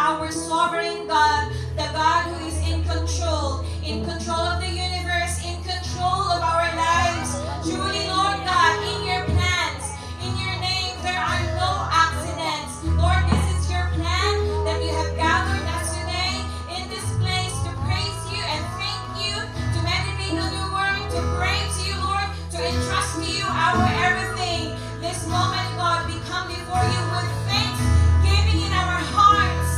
our sovereign God, the God who is in control of the universe, in control of our lives. Truly, Lord God, in your plans, in your name, there are no accidents. Lord, this is your plan that you have gathered us today in this place to praise you and thank you, to meditate on your word, to pray to you, Lord, to entrust to you our everything. This moment, God, we come before you with thanksgiving in our hearts,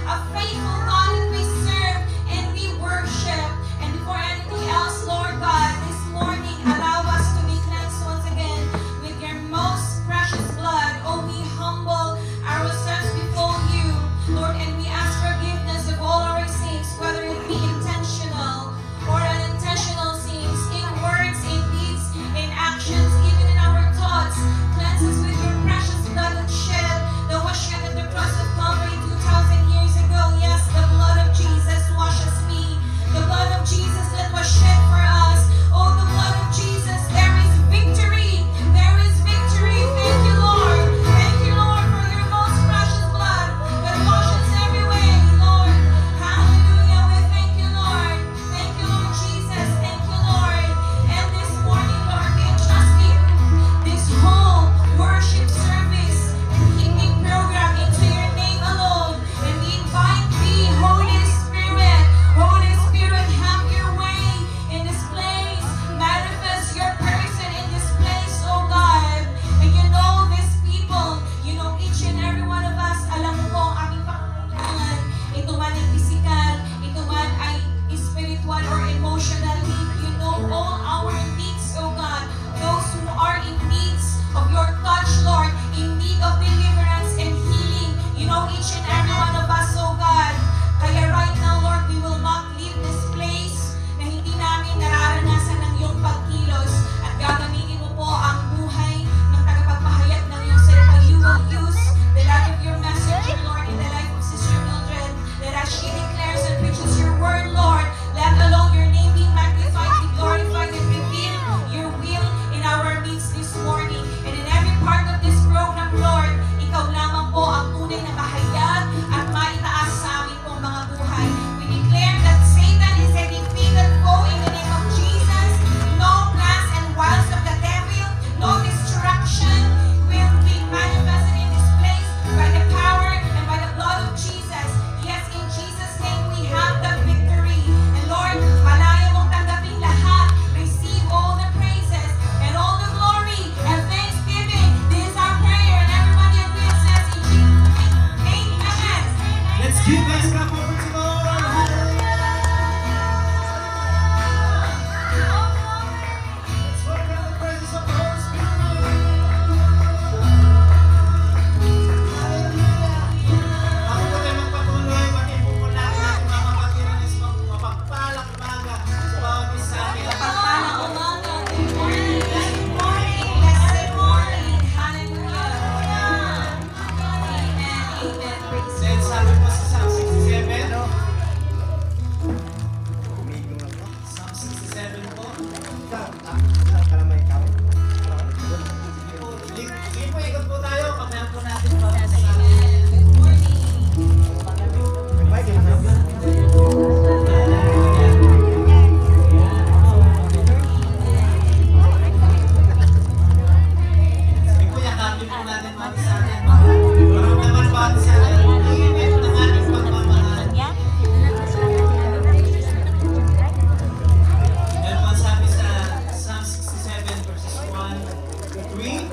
a faithful God that we serve and we worship. And before anything else, Lord God, this morning, allow us to be cleansed once again with your most precious blood. Oh, we humble ourselves before you, Lord, and we ask forgiveness of all our sins, whether it be intentional or unintentional sins, in words, in deeds, in actions, even in our thoughts. Cleanse us with your precious blood that shed, that was shed at the cross of Calvary 2,000 years ago. Yes, the blood of Jesus washes me. The blood of Jesus that was shed for us. Oh, the blood of Jesus, there is victory. There is victory. Thank you, Lord. Thank you, Lord, for your most precious blood that washes every way, Lord. Hallelujah. We thank you, Lord. Thank you, Lord Jesus. Thank you, Lord. And this morning, Lord, we entrust you this whole worship service and healing program into your name alone. And we invite thee, Holy Spirit. Holy Spirit, have your way in this place. Manifest your person in this place, oh God. And you know these people, you know each and every one of us. Alam mo po ang aming pangangailangan. Ito man ay physical, ito man ay spiritual or emotional need. You know all our needs, oh God. Those who are in needs of your touch, Lord, in need of deliverance and healing. You know each and every one of us, oh God. Kaya right now, Lord, we will not leave this place na hindi namin nararanasan ang iyong pagkilos at gagamitin mo po ang buhay ng tagapagpahayag ng iyong salita. You will use the life of your messenger, Lord, in the life of Sister Mildred, that as she declares and preaches your word, Lord, let alone your name be magnified, be glorified, and reveal your will in our midst this morning. And in every part of this program, Lord, ikaw lamang po ang tunay na mahayag at maitaas sa aming pong mga buhay. We declare that Satan is a defeated foe in the name of Jesus. No plans and wiles of the devil, no distraction will be manifested in this place by the power and by the blood of Jesus. Yes, in Jesus' name we have the victory. And Lord, malaya mong tanggapin lahat. Receive all the praises and all the glory and thanksgiving. This is our prayer, and everybody agrees says in Jesus' name, amen. Let's give thanks God for the Lord. Let's welcome the presence of the Holy Spirit. Bago po tayo magpatuloy, batiin po muna natin mga kapatiran is mapagpalang umaga sa bawat isa nila. Pagpalang umaga. Good morning. Good morning. Blessed morning. Hallelujah. Amen. Amen. Praise the Then Lord. sabi po sa Psalm 67. Psalm 67 po. Sige po, ikot po tayo. Pagkayan po natin po sa Good morning. Sige po, yakapin po natin mga isa natin. Maramdaman po at sa init ng ating pagmamahal. Yan po ang sabi sa Psalm 67 verses 1 to 3.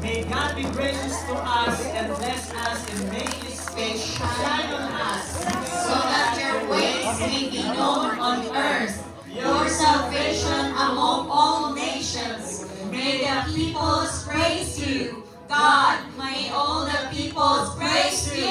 May God be gracious to us and bless us and make His face shine on us. So that your ways may be known on earth, your salvation among all nations. May the peoples praise you. God, may all the peoples praise you.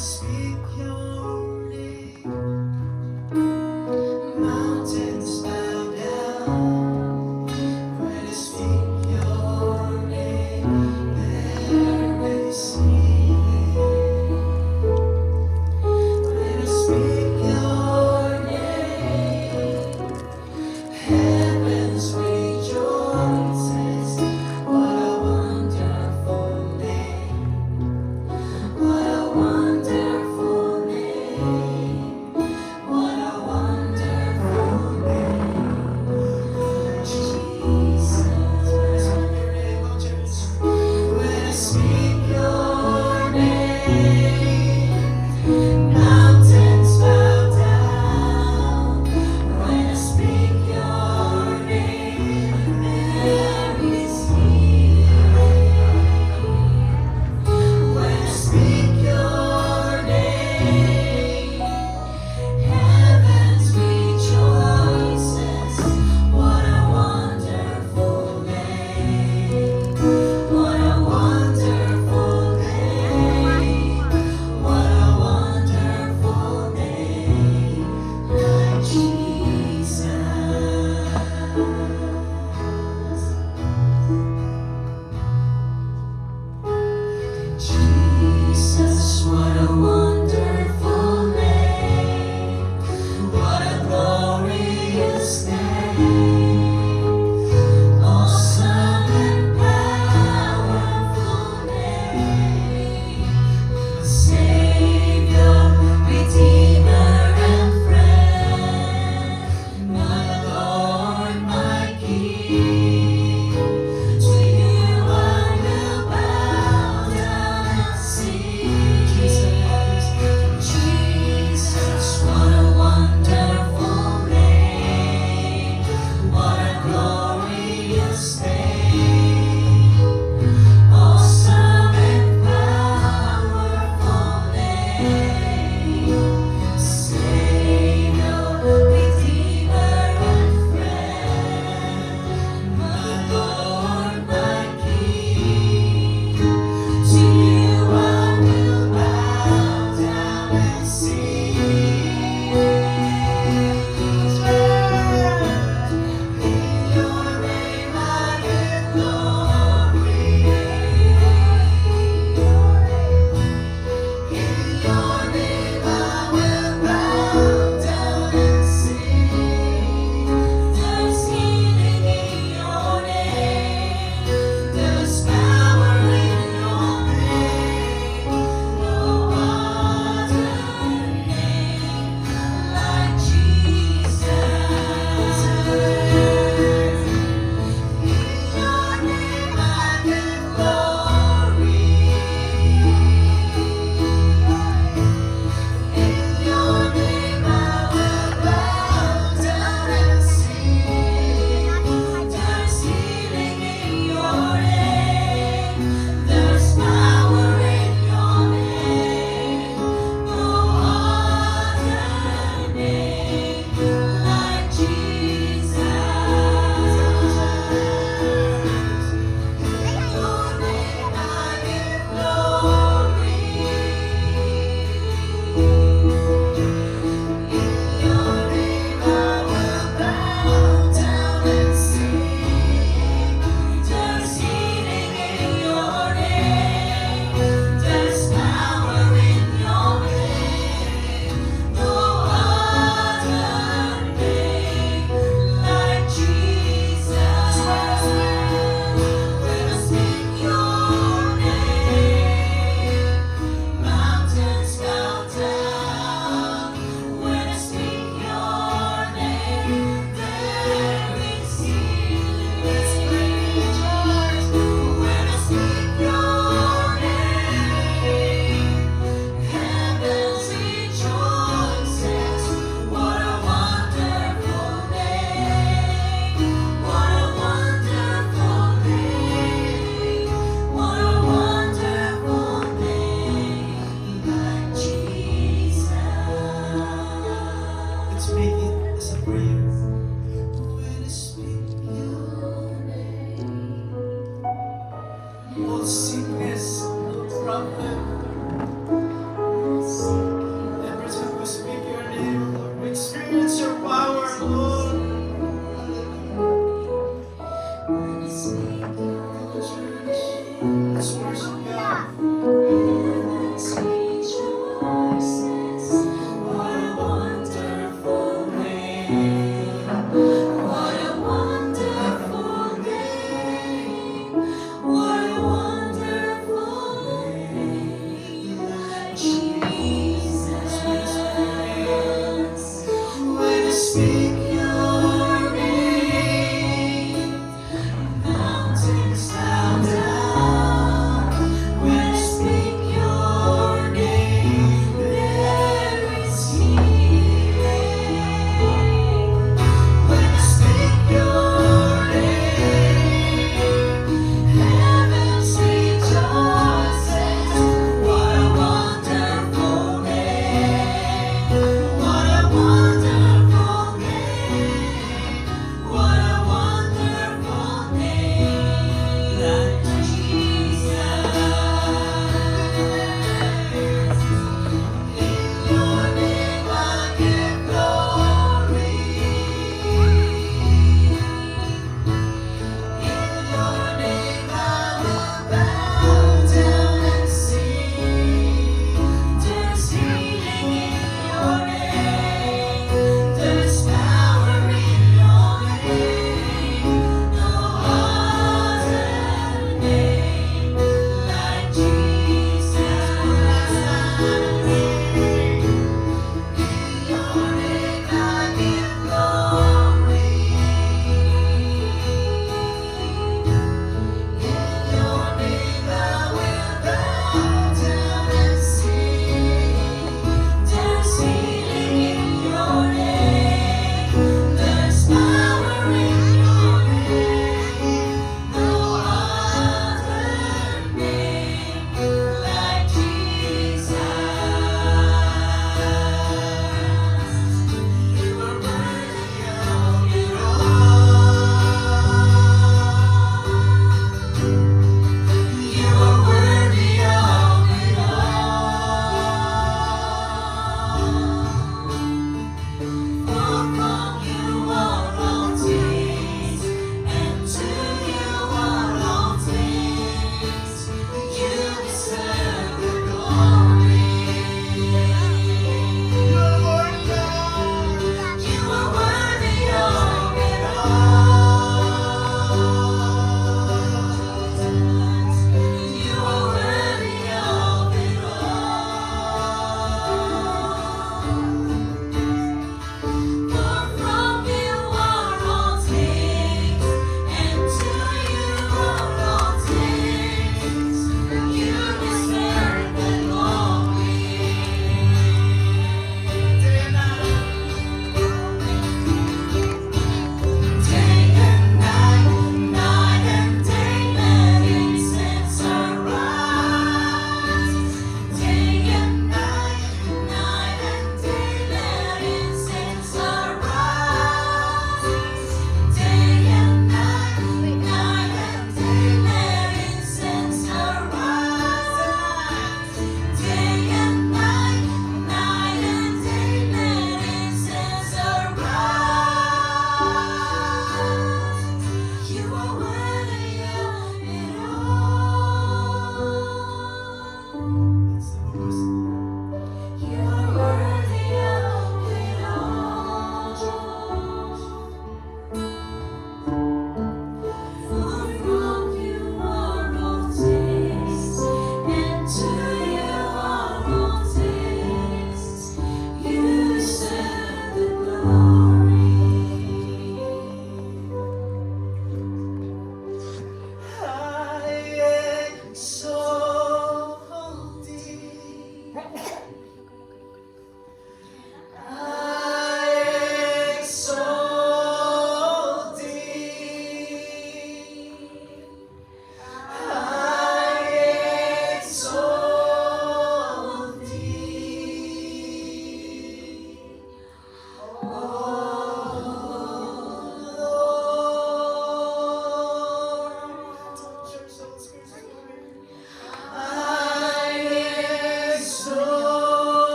speak your name, mountains bow down. When I speak your name, there is healing. When I speak your name, heavens rejoices. What a wonderful name. What a wonderful name.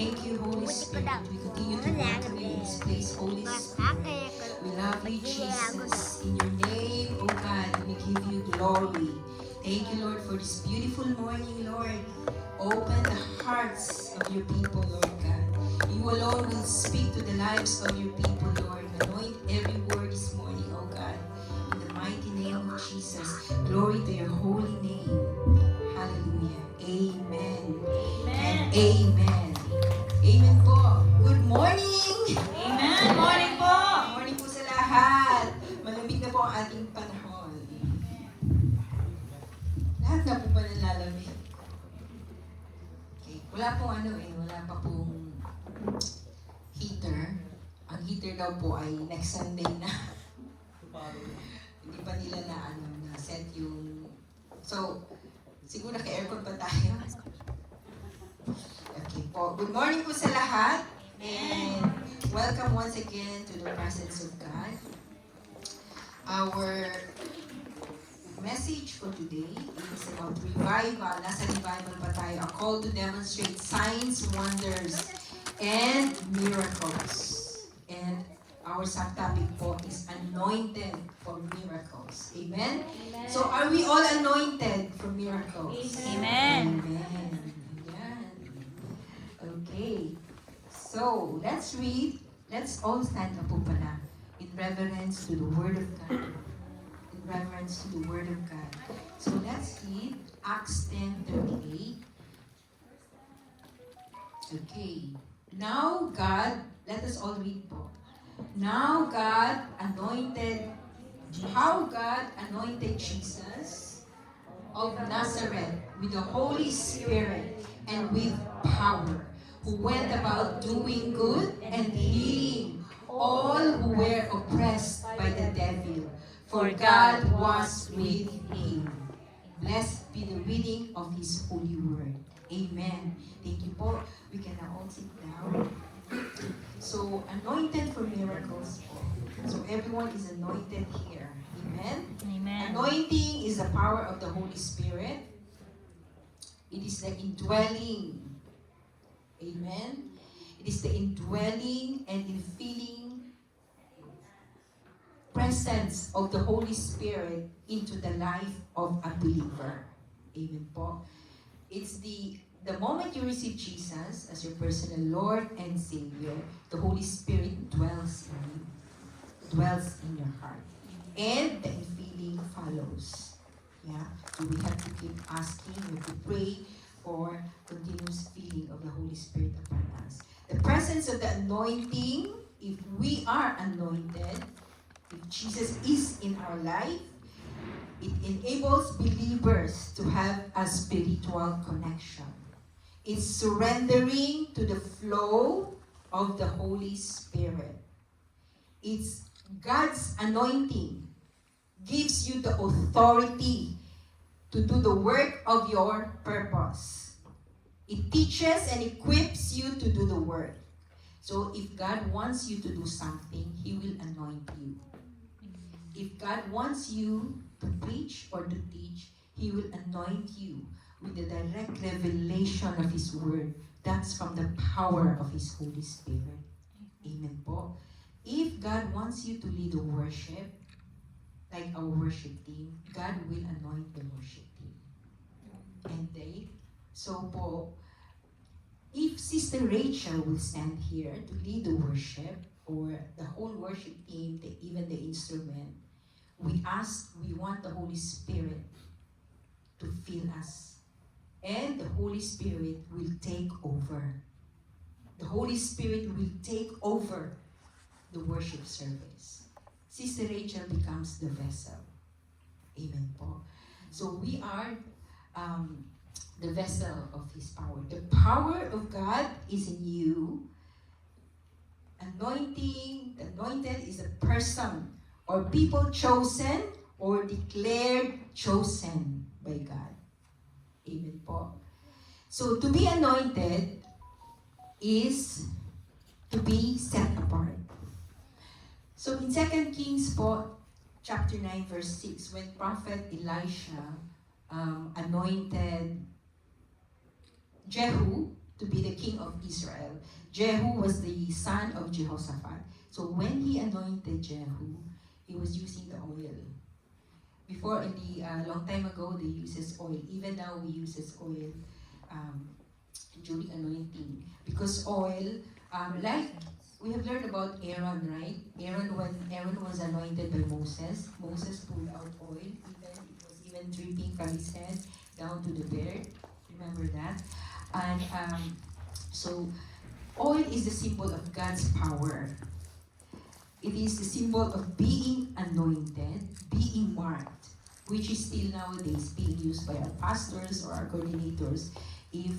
Thank you, Holy Spirit. We continue to welcome you in this place, Holy Spirit. We love you, Jesus. In your name, oh God, we give you glory. Thank you, Lord, for this beautiful morning, Lord. Open the hearts of your people, Lord God. You alone will speak to the lives of your people, Lord. Anoint every word this morning, oh God. In the mighty name of Jesus. Glory to your holy name. Hallelujah. Amen. And amen. Amen po. Good morning! Amen. Morning po. Morning po sa lahat. Malamig na po ang ating panahon. Lahat na po ba nalalamig? Okay. Wala pa pong heater. Ang heater daw po ay next Sunday na. Hindi pa nila na set yung... So, siguro naka-aircon pa tayo. Okay po. Good morning po sa lahat. And welcome once again to the presence of God. Our message for today is about revival. Nasa revival pa tayo. A call to demonstrate signs, wonders, and miracles. And our subtopic po is anointed for miracles. Amen? So are we all anointed for miracles? Amen. Amen. Ayan. Okay. So, let's read. Let's all stand up po pala in reverence to the Word of God. In reverence to the Word of God. So, let's read Acts 10:38. Okay. Now God, let us all read po. Now God anointed, how God anointed Jesus of Nazareth with the Holy Spirit and with power, who went about doing good and healing all who were oppressed by the devil, for God was with him. Blessed be the reading of His holy word. Amen. Thank you po. We can now all sit down. So, anointed for miracles po. So, everyone is anointed here. Amen? Amen. Anointing is the power of the Holy Spirit. It is the indwelling. Amen? It is the indwelling and infilling presence of the Holy Spirit into the life of a believer. Amen po. It's the moment you receive Jesus as your personal Lord and Savior, the Holy Spirit dwells in you, dwells in your heart. And the infilling follows. Yeah? So we have to keep asking, we have to pray for continuous filling of the Holy Spirit upon us. The presence of the anointing, if we are anointed, if Jesus is in our life, it enables believers to have a spiritual connection. It's surrendering to the flow of the Holy Spirit. It's God's anointing gives you the authority to do the work of your purpose. It teaches and equips you to do the work. So if God wants you to do something, He will anoint you. If God wants you to preach or to teach, He will anoint you with the direct revelation of His Word. That's from the power of His Holy Spirit. Amen po. If God wants you to lead a worship, like our worship team, God will anoint the worship team. And so po, if Sister Rachel will stand here to lead the worship, or the whole worship team, even the instrument, we want the Holy Spirit to fill us. And the Holy Spirit will take over. The Holy Spirit will take over the worship service. Sister Rachel becomes the vessel. Amen po. So we are the vessel of His power. The power of God is in you. Anointing, the anointed is a person or people chosen or declared chosen by God. Amen po. So to be anointed is to be set apart. So in 2 Kings po, chapter 9, verse 6, when Prophet Elisha anointed Jehu to to be the king of Israel. Jehu was the son of Jehoshaphat. So when he anointed Jehu, he was using the oil. Before, in the long time ago, they uses oil. Even now, we uses oil during anointing. Because oil, like we have learned about Aaron, right? Aaron, when Aaron was anointed by Moses, Moses pulled out oil. It was even dripping from his head down to the beard. Remember that? And so, oil is the symbol of God's power. It is the symbol of being anointed, being marked, which is still nowadays being used by our pastors or our coordinators if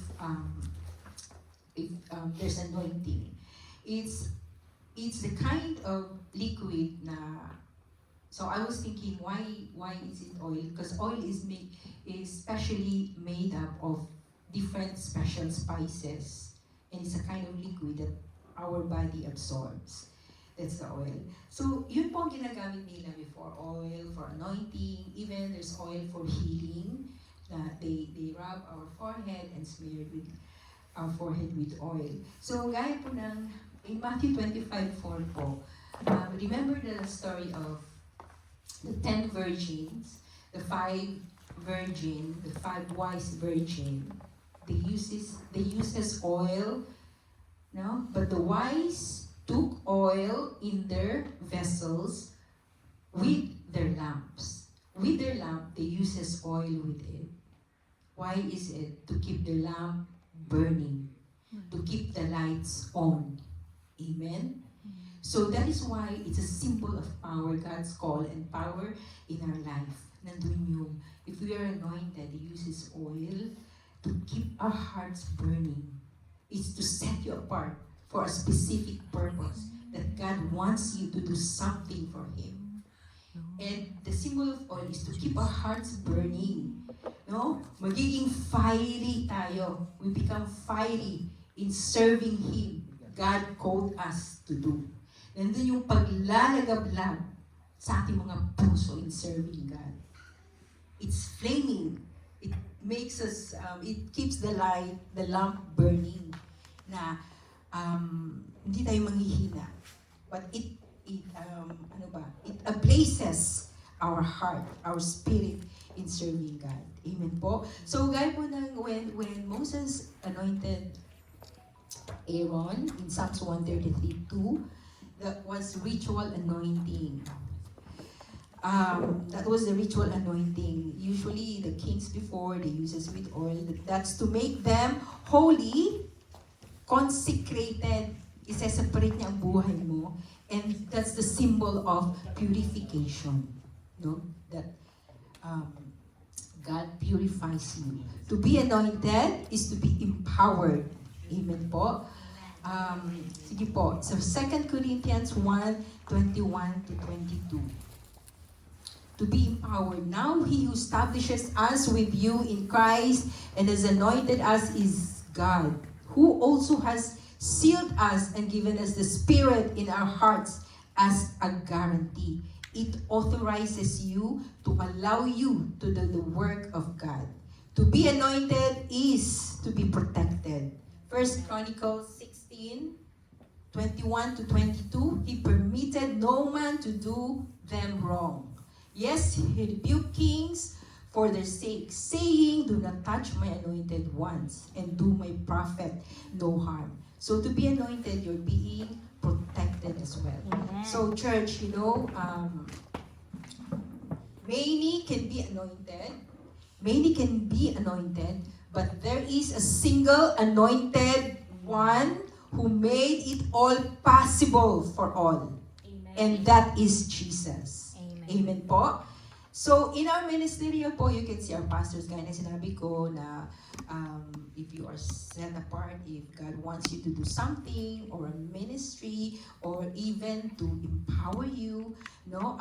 there's anointing. It's the kind of liquid na. So I was thinking, why is it oil? Because oil is specially made up of different special spices, and it's a kind of liquid that our body absorbs. That's the oil. So, yun po ang ginagamit nila before. Oil for anointing. Even there's oil for healing. That they rub our forehead and smear with our forehead with oil. So, gaya po ng, in Matthew 25:4 po, remember the story of the 10 virgins, the 5 wise virgin. They uses oil, no? But the wise took oil in their vessels with their lamps. With their lamp, they uses oil with it. Why is it? To keep the lamp burning, to keep the lights on. Amen? So that is why it's a symbol of power, God's call and power in our life. Nandun yung, if we are anointed, He uses oil to keep our hearts burning. It's to set you apart for a specific purpose, that God wants you to do something for Him. And the symbol of oil is to keep our hearts burning. No? Magiging fiery tayo. We become fiery in serving Him. God called us to do. Nandun yung paglalagablab sa ating mga puso in serving God. It's flaming. It makes us, it keeps the lamp burning. Na hindi tayo manghihina. But it ablazes our heart, our spirit in serving God. Amen po. So, gaya po ng when Moses anointed Aaron in Psalms 133:2, that was ritual anointing. That was the ritual anointing. Usually, the kings before, they uses with oil. That's to make them holy, consecrated. Isa-separate niya ang buhay mo. And that's the symbol of purification. No? That God purifies you. To be anointed is to be empowered. Amen po. Sige po. So 2 Corinthians 1:21-22. To be empowered. Now He who establishes us with you in Christ and has anointed us is God, who also has sealed us and given us the Spirit in our hearts as a guarantee. It authorizes you to allow you to do the work of God. To be anointed is to be protected. 1 Chronicles 16:21-22, He permitted no man to do them wrong. Yes, He rebuked kings for their sake, saying, do not touch my anointed ones, and do my prophet no harm. So to be anointed, you're being protected as well. Amen. So church, many can be anointed, but there is a single anointed one who made it all possible for all. Amen. And that is Jesus. Amen. Amen po. So, in our ministerial po, you can see our pastors, gaya na sinabi ko na if you are set apart, if God wants you to do something, or a ministry, or even to empower you, no,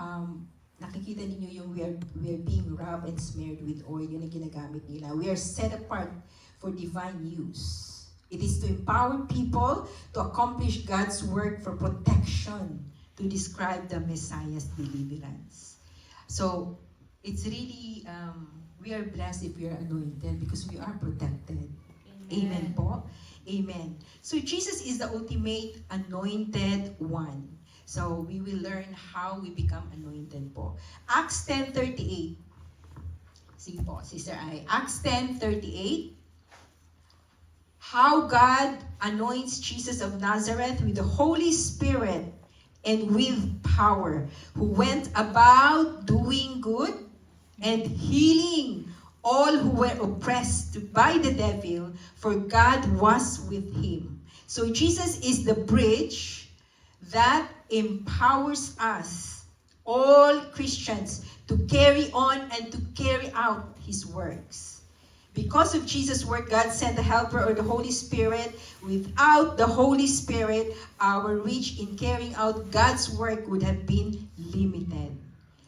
nakikita ninyo yung we are being rubbed and smeared with oil, yun ang ginagamit nila. We are set apart for divine use. It is to empower people to accomplish God's work for protection, to describe the Messiah's deliverance. So, it's really, we are blessed if we are anointed because we are protected. Amen po. Amen. So Jesus is the ultimate anointed one. So we will learn how we become anointed po. Acts 10:38. Sige po, Sister Ai. Acts 10:38. How God anoints Jesus of Nazareth with the Holy Spirit and with power, who went about doing good and healing all who were oppressed by the devil, for God was with him. So Jesus is the bridge that empowers us, all Christians, to carry on and to carry out His works. Because of Jesus' work, God sent the Helper or the Holy Spirit. Without the Holy Spirit, our reach in carrying out God's work would have been limited.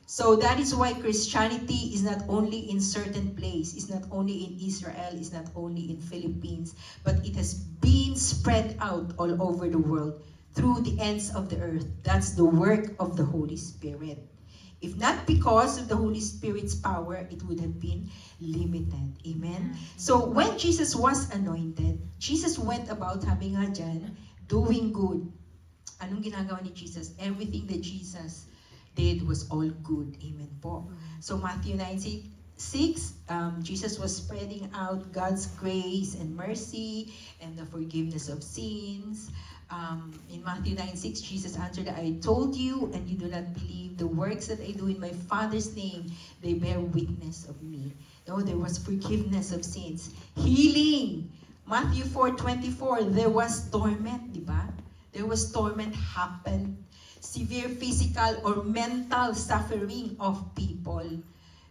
So that is why Christianity is not only in certain place, it's not only in Israel, it's not only in Philippines, but it has been spread out all over the world through the ends of the earth. That's the work of the Holy Spirit. If not because of the Holy Spirit's power, it would have been limited. Amen? So when Jesus was anointed, Jesus went about, sabi nga dyan, doing good. Anong ginagawa ni Jesus? Everything that Jesus did was all good. Amen po. So Matthew 9:6, Jesus was spreading out God's grace and mercy and the forgiveness of sins. In Matthew 9:6, Jesus answered, I told you and you do not believe. The works that I do in my Father's name, they bear witness of me. No, there was forgiveness of sins. Healing. Matthew 4:24, there was torment, di ba? There was torment happened. Severe physical or mental suffering of people.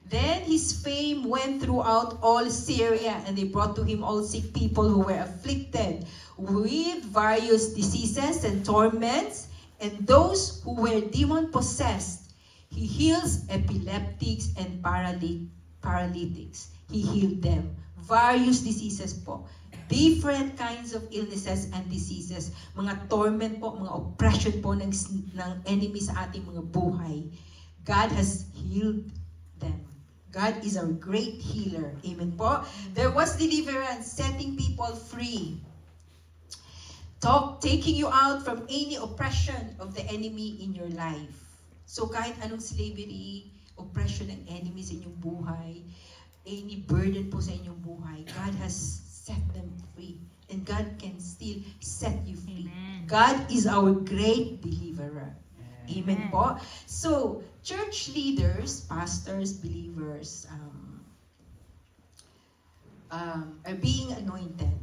Then his fame went throughout all Syria, and they brought to him all sick people who were afflicted with various diseases and torments, and those who were demon-possessed. He heals epileptics and paralytics. He healed them. Various diseases po. Different kinds of illnesses and diseases. Mga torment po, mga oppression po ng enemy sa ating mga buhay. God has healed them. God is our great healer. Amen po. There was deliverance, setting people free. Taking you out from any oppression of the enemy in your life. So kahit anong slavery, oppression ng enemy sa inyong buhay, any burden po sa inyong buhay, God has set them free. And God can still set you free. Amen. God is our great deliverer. Amen po. So, church leaders, pastors, believers, are being anointed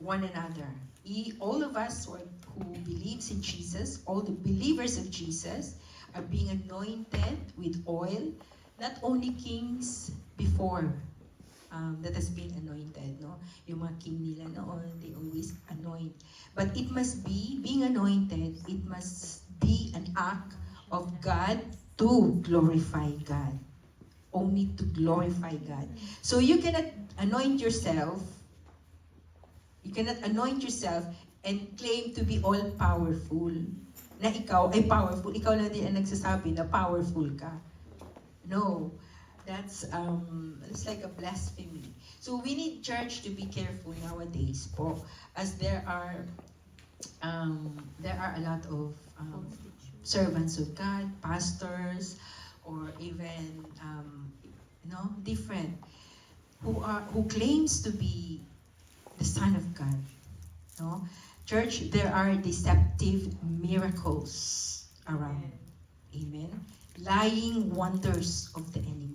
one another. All of us who believes in Jesus, all the believers of Jesus, are being anointed with oil. Not only kings before that has been anointed, no? Yung mga king nila noon, they always anoint. But it must be, being anointed, it must be an act of God to glorify God. Only to glorify God. So you cannot anoint yourself. You cannot anoint yourself and claim to be all-powerful. Na ikaw ay powerful. Ikaw lang din ang nagsasabi na powerful ka. No. That's it's like a blasphemy. So we need church to be careful nowadays po, as there are a lot of servants of God, pastors, or even different who claims to be the Son of God. No, church, there are deceptive miracles around. Amen. Lying wonders of the enemy.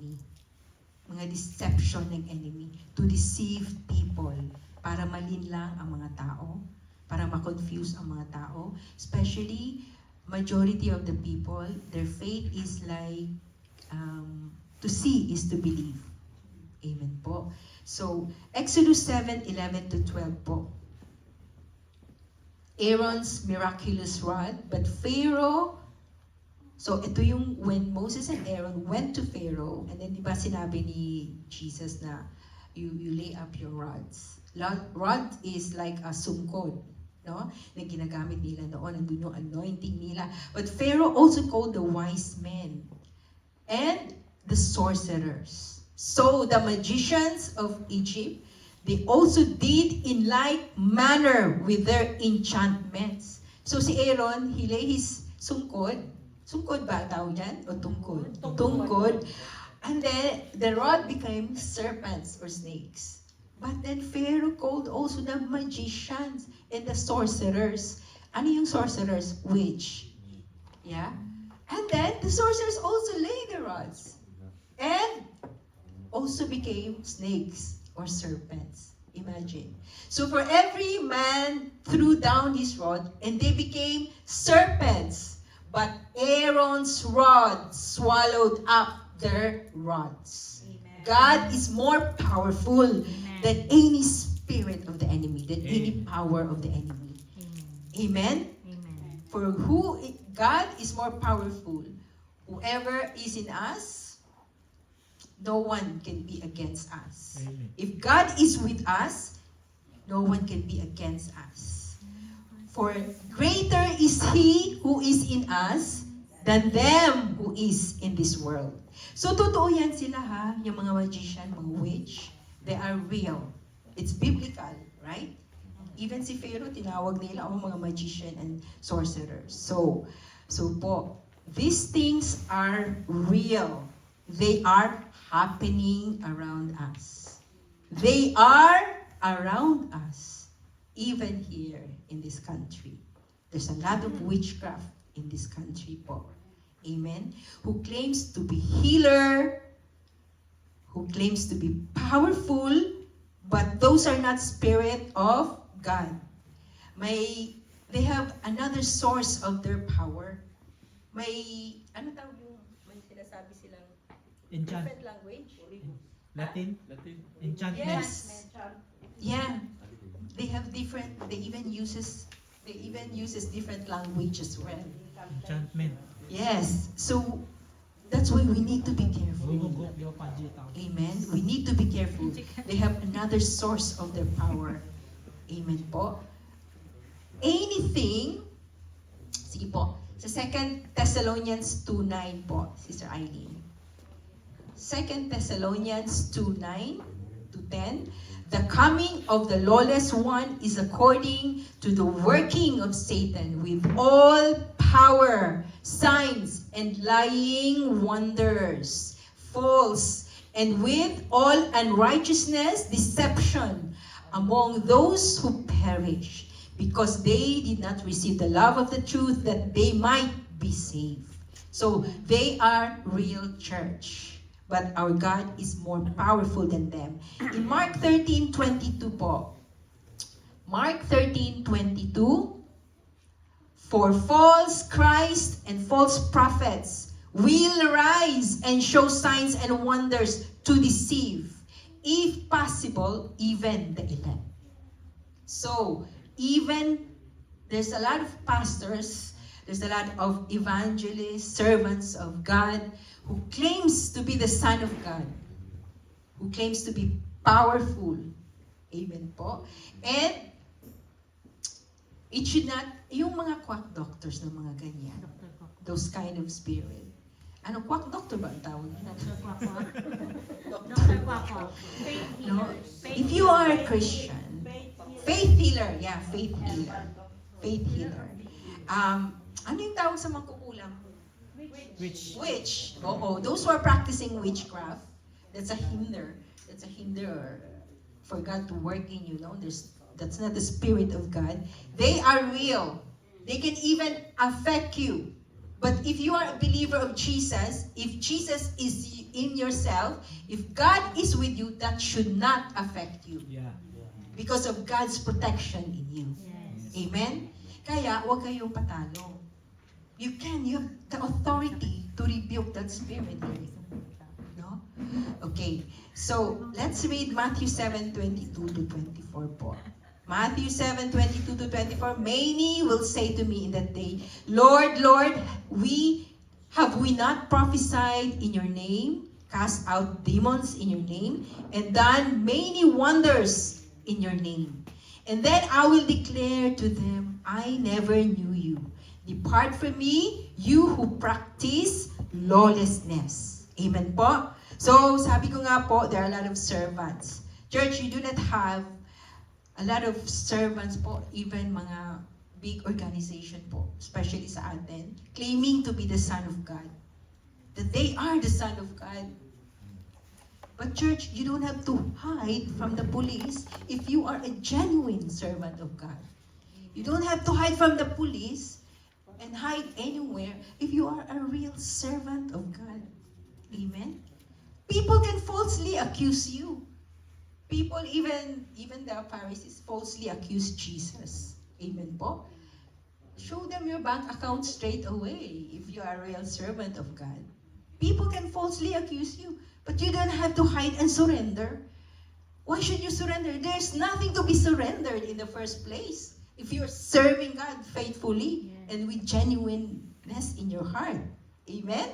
Mga deception ng enemy to deceive people para malinlang ang mga tao, para ma-confuse ang mga tao. Especially, majority of the people, their faith is like, to see is to believe. Amen po. So, Exodus 7:11-12 po. Aaron's miraculous rod, but Pharaoh. So, ito yung when Moses and Aaron went to Pharaoh, and then di ba sinabi ni Jesus na you lay up your rods. Rod is like a sungkod, no? Na ginagamit nila noon, nandun yung anointing nila. But Pharaoh also called the wise men and the sorcerers. So, the magicians of Egypt, They also did in like manner with their enchantments. So si Aaron, he lay his sungkod. Sungkod ba tawag dyan? O tungkod? Tungkod. And then the rod became serpents or snakes. But then Pharaoh called also the magicians and the sorcerers. Ano yung sorcerers? Witch. Yeah? And then the sorcerers also lay the rods. And also became snakes or serpents. Imagine. So for every man threw down his rod, and they became serpents. But Aaron's rod swallowed up their rods. Amen. God is more powerful than any spirit of the enemy, than any power of the enemy. Amen? Amen. For God is more powerful. Whoever is in us, no one can be against us. Amen. If God is with us, no one can be against us. For greater is He who is in us than them who is in this world. So totoo yan sila ha, yung mga magician, mga witch, they are real. It's biblical, right? Even si Pharaoh, tinawag nila ang mga magician and sorcerers. So po, these things are real. They are happening around us. They are around us, even here in this country. There's a lot of witchcraft in this country po. Amen? Who claims to be healer, who claims to be powerful, but those are not spirit of God. They have another source of their power. Ano tawag yung, may sinasabi silang Enchant. different language? Latin? Enchantment. Yes. Yeah. They have different, they even uses different language as well. Enchantment. Yes. So, that's why we need to be careful. Amen. We need to be careful. They have another source of their power. Amen po. Anything, sige po, sa 2 Thessalonians 2:9 po, Sister Eileen. 2 Thessalonians 2:9 to 10. The coming of the lawless one is according to the working of Satan with all power, signs, and lying wonders, false, and with all unrighteousness, deception among those who perish, because they did not receive the love of the truth that they might be saved. So they are real church. But our God is more powerful than them. In Mark 13:22 po. Mark 13:22. For false Christ and false prophets will rise and show signs and wonders to deceive, if possible, even the elect. So, even there's a lot of pastors, there's a lot of evangelists, servants of God, who claims to be the Son of God, who claims to be powerful. Amen po. And it should not, yung mga quack doctors na mga ganyan, those kind of spirit. Ano, quack doctor ba ang tawag? No? If you are a Christian, faith healer, yeah, faith healer. Faith healer. Ano yung tawag sa mga kukulam? Witch. Oo, those who are practicing witchcraft, that's a hinder. That's a hinder for God to work in you. No, that's not the Spirit of God. They are real. They can even affect you. But if you are a believer of Jesus, if Jesus is in yourself, if God is with you, that should not affect you. Yeah. Because of God's protection in you. Amen? Kaya, huwag kayong patalo. You have the authority to rebuke that spirit. No? Okay. So, let's read Matthew 7:22 to 24 po. Matthew 7:22 to 24. Many will say to me in that day, Lord, Lord, have we not prophesied in your name, cast out demons in your name, and done many wonders in your name? And then I will declare to them, I never knew you. Depart from me, you who practice lawlessness. Amen po? So, sabi ko nga po, there are a lot of servants. Church, you do not have a lot of servants po, even mga big organization po, especially sa atin, claiming to be the Son of God. That they are the Son of God. But church, you don't have to hide from the police if you are a genuine servant of God. You don't have to hide from the police and hide anywhere if you are a real servant of God. Amen? People can falsely accuse you. People, even the Pharisees, falsely accuse Jesus. Amen po? Show them your bank account straight away if you are a real servant of God. People can falsely accuse you, but you don't have to hide and surrender. Why should you surrender? There's nothing to be surrendered in the first place if you're serving God faithfully and with genuineness in your heart. Amen?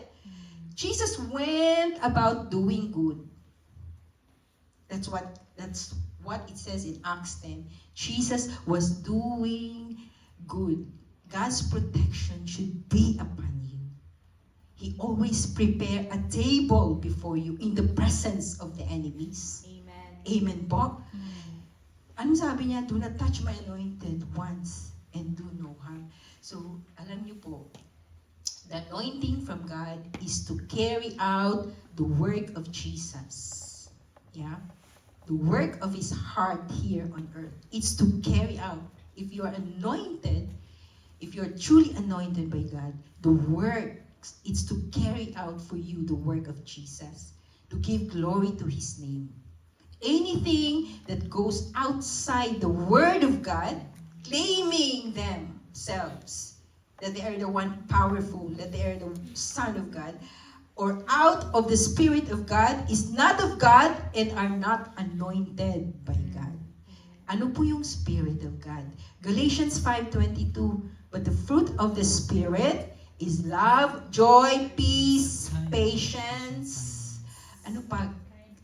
Jesus went about doing good. That's what it says in Acts 10. Jesus was doing good. God's protection should be upon you. He always prepare a table before you in the presence of the enemies. Amen. Amen po? Ano sabi niya? Do not touch my anointed once and do no harm. So, alam niyo po, the anointing from God is to carry out the work of Jesus. Yeah? The work of His heart here on earth. It's to carry out. If you are anointed, if you're truly anointed by God, the work, it's to carry out for you the work of Jesus. To give glory to His name. Anything that goes outside the Word of God, claiming themselves that they are the one powerful, that they are the Son of God, or out of the Spirit of God, is not of God and are not anointed by God. Ano po yung Spirit of God? Galatians 5:22, but the fruit of the Spirit is love, joy, peace, patience, ano pa?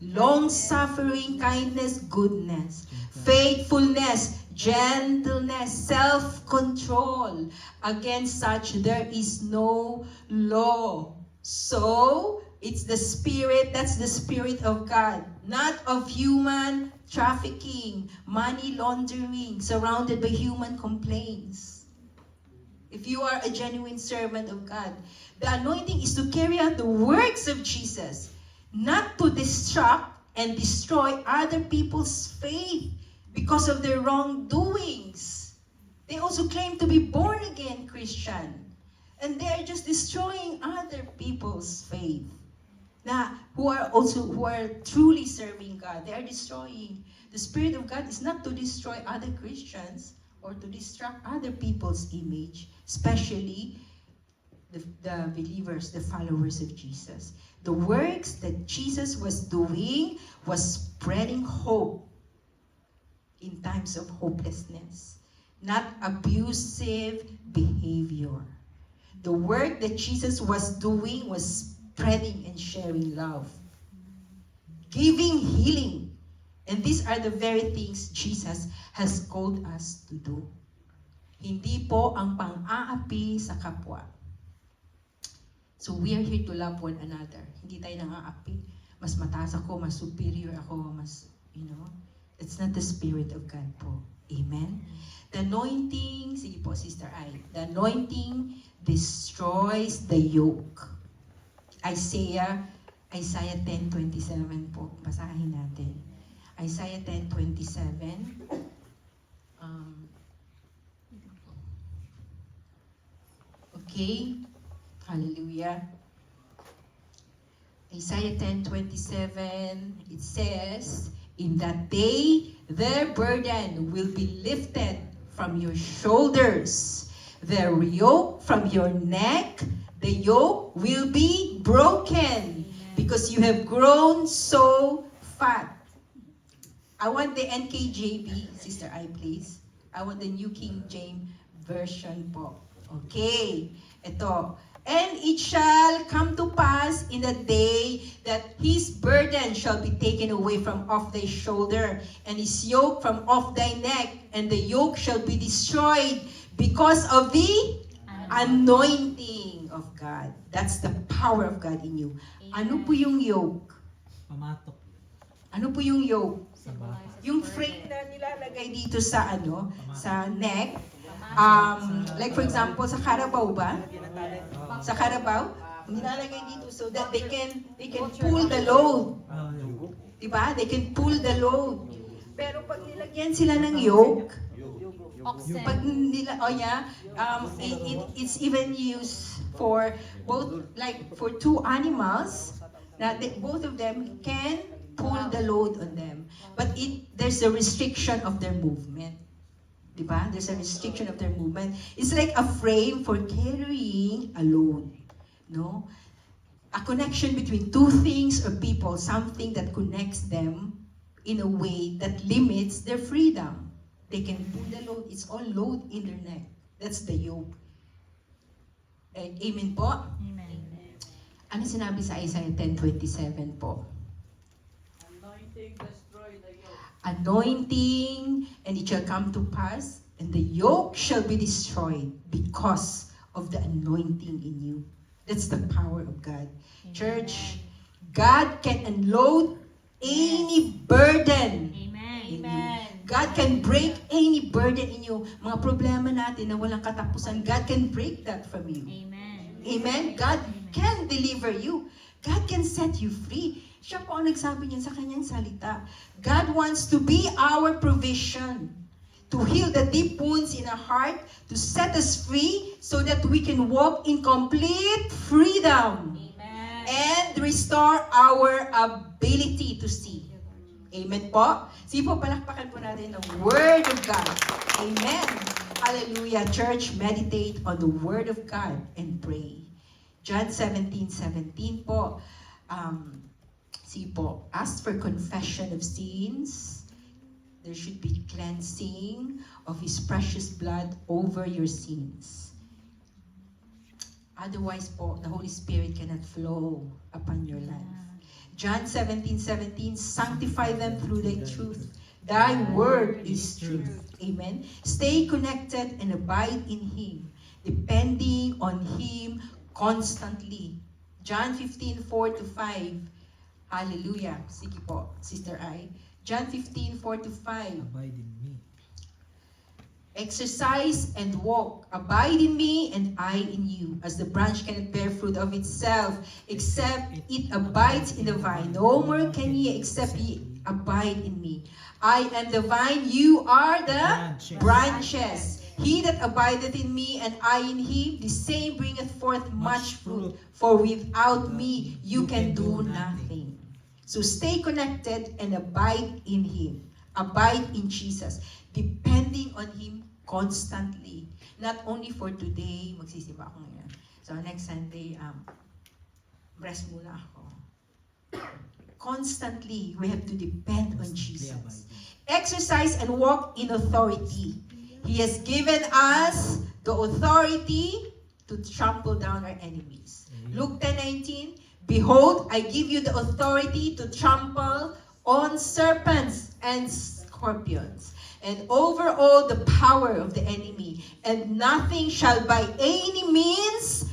Long-suffering, kindness, goodness, faithfulness, gentleness, self-control. Against such there is no law. So, it's the Spirit, that's the Spirit of God, not of human trafficking, money laundering, surrounded by human complaints. If you are a genuine servant of God, the anointing is to carry out the works of Jesus, not to distract and destroy other people's faith because of their wrongdoings. They also claim to be born-again Christian. And they are just destroying other people's faith. Now, who are truly serving God, they are destroying. The Spirit of God is not to destroy other Christians or to distract other people's image, especially the believers, the followers of Jesus. The works that Jesus was doing was spreading hope in times of hopelessness, not abusive behavior. The work that Jesus was doing was spreading and sharing love, giving healing. And these are the very things Jesus has called us to do. Hindi po ang pang-aapi sa kapwa. So we are here to love one another. Hindi tayo nang-aapi. Mas mataas ako, mas superior ako, mas, It's not the Spirit of God po. Amen? The anointing, sige po, Sister Ai, the anointing destroys the yoke. Isaiah 10:27 po. Basahin natin. Isaiah 10:27. Okay. Hallelujah. Isaiah 10:27, it says, in that day, their burden will be lifted from your shoulders, their yoke from your neck, the yoke will be broken because you have grown so fat. I want the NKJV, Sister I, please. I want the New King James Version po. Okay, ito. And it shall come to pass in the day that his burden shall be taken away from off thy shoulder, and his yoke from off thy neck, and the yoke shall be destroyed because of the anointing of God. That's the power of God in you. Ano po yung yoke? Pamatok. Ano po yung yoke? Yung frame na nilalagay dito sa sa neck, like for example, sa Carabao ba? Sa Carabao, nilalagay dito so that they can pull the load. Diba? They can pull the load. Pero pag nilagyan sila ng yoke, pag nila, it's even used for both, like for two animals, na both of them can pull the load on them. But there's a restriction of their movement. Diba? There's a restriction of their movement. It's like a frame for carrying a load. No? A connection between two things or people, something that connects them in a way that limits their freedom. They can pull the load. It's all load in their neck. That's the yoke. Amen po? Amen. Ano sinabi sa Isaiah 10:27 po? Anointing destroy the yoke. Anointing, and it shall come to pass, and the yoke shall be destroyed because of the anointing in you. That's the power of God. Church, God can unload any burden. Amen. in you. God can break any burden in you. Mga problema natin na walang katapusan, God can break that from you. Amen. Amen? God can deliver you. God can set you free. Siya po ang nagsabi niya sa kanyang salita. God wants to be our provision, to heal the deep wounds in our heart, to set us free so that we can walk in complete freedom Amen. and restore our ability to see. Amen po? Sige po, palakpakan po natin ang Word of God. Amen. Hallelujah. Church, meditate on the Word of God and pray. John 17:17 po. Sige po, ask for confession of sins. There should be cleansing of His precious blood over your sins. Otherwise po, the Holy Spirit cannot flow upon your life. John 17:17, sanctify them through thy truth. Thy word is truth. Amen. Stay connected and abide in Him, depending on Him constantly. John 15:4-5. Hallelujah. Sige po, Sister Ai. John 15:4-5. Abide in me. Exercise and walk. Abide in me and I in you. As the branch cannot bear fruit of itself, except it abides in the vine. No more can ye except ye abide in me. I am the vine, you are the branches. He that abideth in me and I in him, the same bringeth forth much fruit. For without me you can do nothing. So stay connected and abide in Him. Abide in Jesus. Depending on Him constantly. Not only for today, magsisimba ako ngayon. So next Sunday, rest muna ako. Constantly, we have to depend on Jesus. Exercise and walk in authority. He has given us the authority to trample down our enemies. Luke 10:19, behold, I give you the authority to trample on serpents and scorpions, and over all the power of the enemy, and nothing shall by any means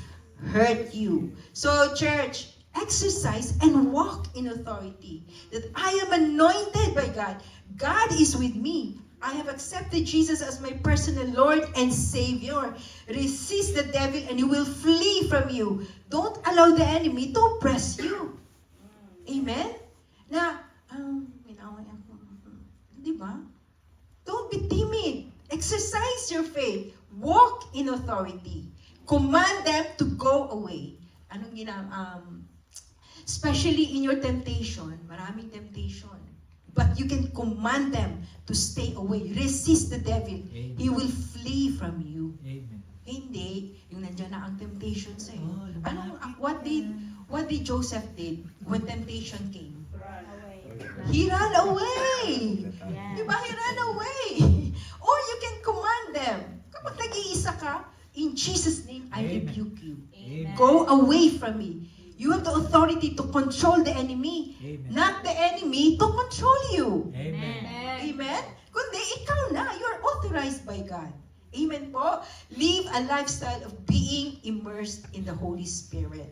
hurt you. So, church, exercise and walk in authority. That I am anointed by God. God is with me. I have accepted Jesus as my personal Lord and Savior. Resist the devil and he will flee from you. Don't allow the enemy to oppress you. Amen? Na, minaway ako. Di ba? Don't be timid. Exercise your faith. Walk in authority. Command them to go away. Anong especially in your temptation, maraming temptation. But you can command them to stay away. Resist the devil. Amen. He will flee from you. Amen. Hindi, yung nandiyan na ang temptation sa'yo. Oh, What did Joseph did when temptation came? He ran away. Yeah. Diba? He ran away. Or you can command them. Kapag nag-iisa ka, in Jesus' name, I Amen. rebuke you. Amen. Go away from me. You have the authority to control the enemy. Amen. Not the enemy to control you. Amen. Amen? Kundi ikaw na. You're authorized by God. Amen po? Live a lifestyle of being immersed in the Holy Spirit.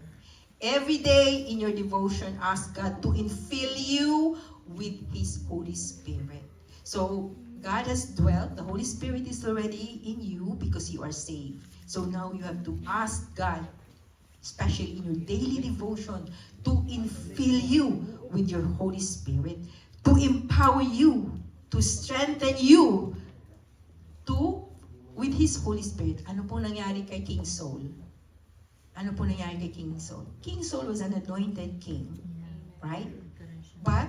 Every day in your devotion, ask God to infill you with His Holy Spirit. So, God has dwelt, the Holy Spirit is already in you because you are saved. So now you have to ask God, especially in your daily devotion, to infill you with your Holy Spirit, to empower you, to strengthen you, with His Holy Spirit. Ano po nangyari kay King Saul? Ano po nangyari kay King Saul? King Saul was an anointed king, right? But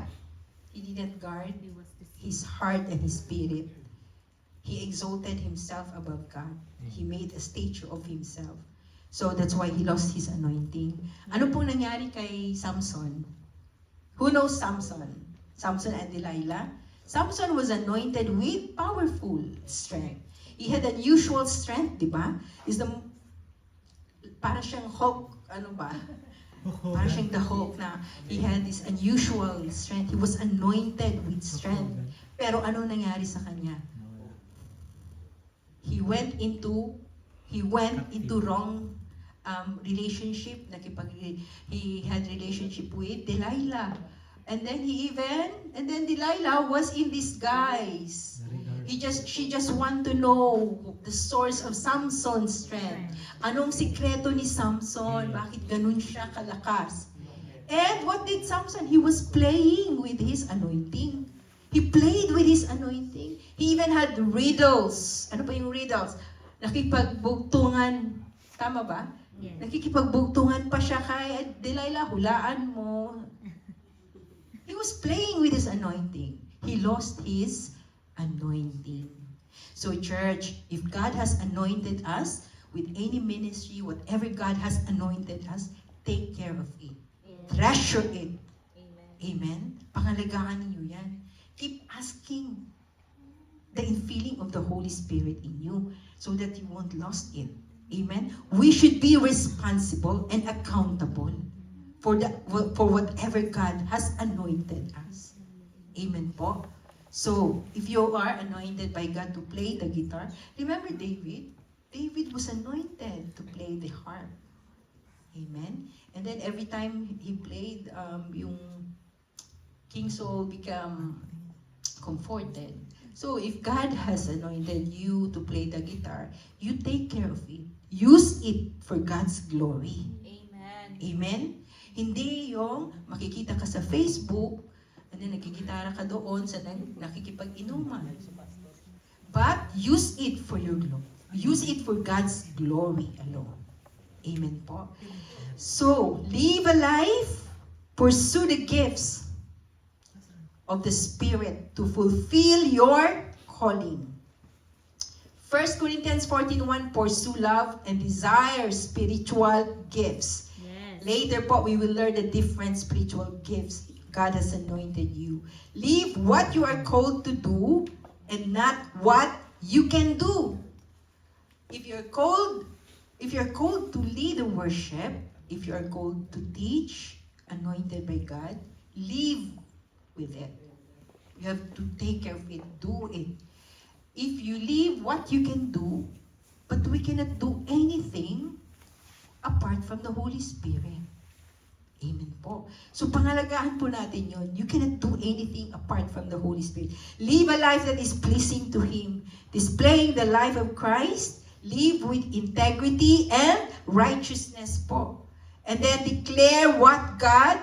he didn't guard his heart and his spirit. He exalted himself above God. He made a statue of himself. So that's why he lost his anointing. Ano pong nangyari kay Samson? Who knows Samson? Samson and Delilah? Samson was anointed with powerful strength. He had unusual strength, di ba? Para siyang Hulk, ano ba? Para siyang the Hulk na he had this unusual strength. He was anointed with strength. Pero ano nangyari sa kanya? He went into wrong relationship. He had relationship with Delilah. And then Delilah was in disguise. She just want to know the source of Samson's strength. Anong sikreto ni Samson? Bakit ganun siya kalakas? And what did Samson? He was playing with his anointing. He played with his anointing. He even had riddles. Ano pa yung riddles? Nakipagbugtungan. Tama ba? Yes. Nakikipagbugtungan pa siya kay Delilah. Hulaan mo. He was playing with his anointing. He lost his anointing. So church, if God has anointed us with any ministry, whatever God has anointed us, take care of it. Treasure it. Amen? Pangalagaan niyo yan. Keep asking the infilling of the Holy Spirit in you so that you won't lose it. Amen? We should be responsible and accountable for whatever God has anointed us. Amen po? So, if you are anointed by God to play the guitar, remember David? David was anointed to play the harp. Amen? And then every time he played, yung King Saul become comforted. So, if God has anointed you to play the guitar, you take care of it. Use it for God's glory. Amen. Amen? Hindi yung makikita ka sa Facebook, and then nagkikitara ka doon sa nakikipag-inuman. But use it for your glory. Use it for God's glory alone. Amen po. So, live a life, pursue the gifts of the Spirit to fulfill your calling. 1 Corinthians 14:1, pursue love and desire spiritual gifts. Yes. Later po, we will learn the different spiritual gifts God has anointed you. Leave what you are called to do and not what you can do. If you're called to lead the worship, if you are called to teach, anointed by God, live with it. You have to take care of it, do it. If you leave what you can do, but we cannot do anything apart from the Holy Spirit. Amen po. So pangalagahan po natin yun. You cannot do anything apart from the Holy Spirit. Live a life that is pleasing to Him. Displaying the life of Christ. Live with integrity and righteousness po. And then declare what God,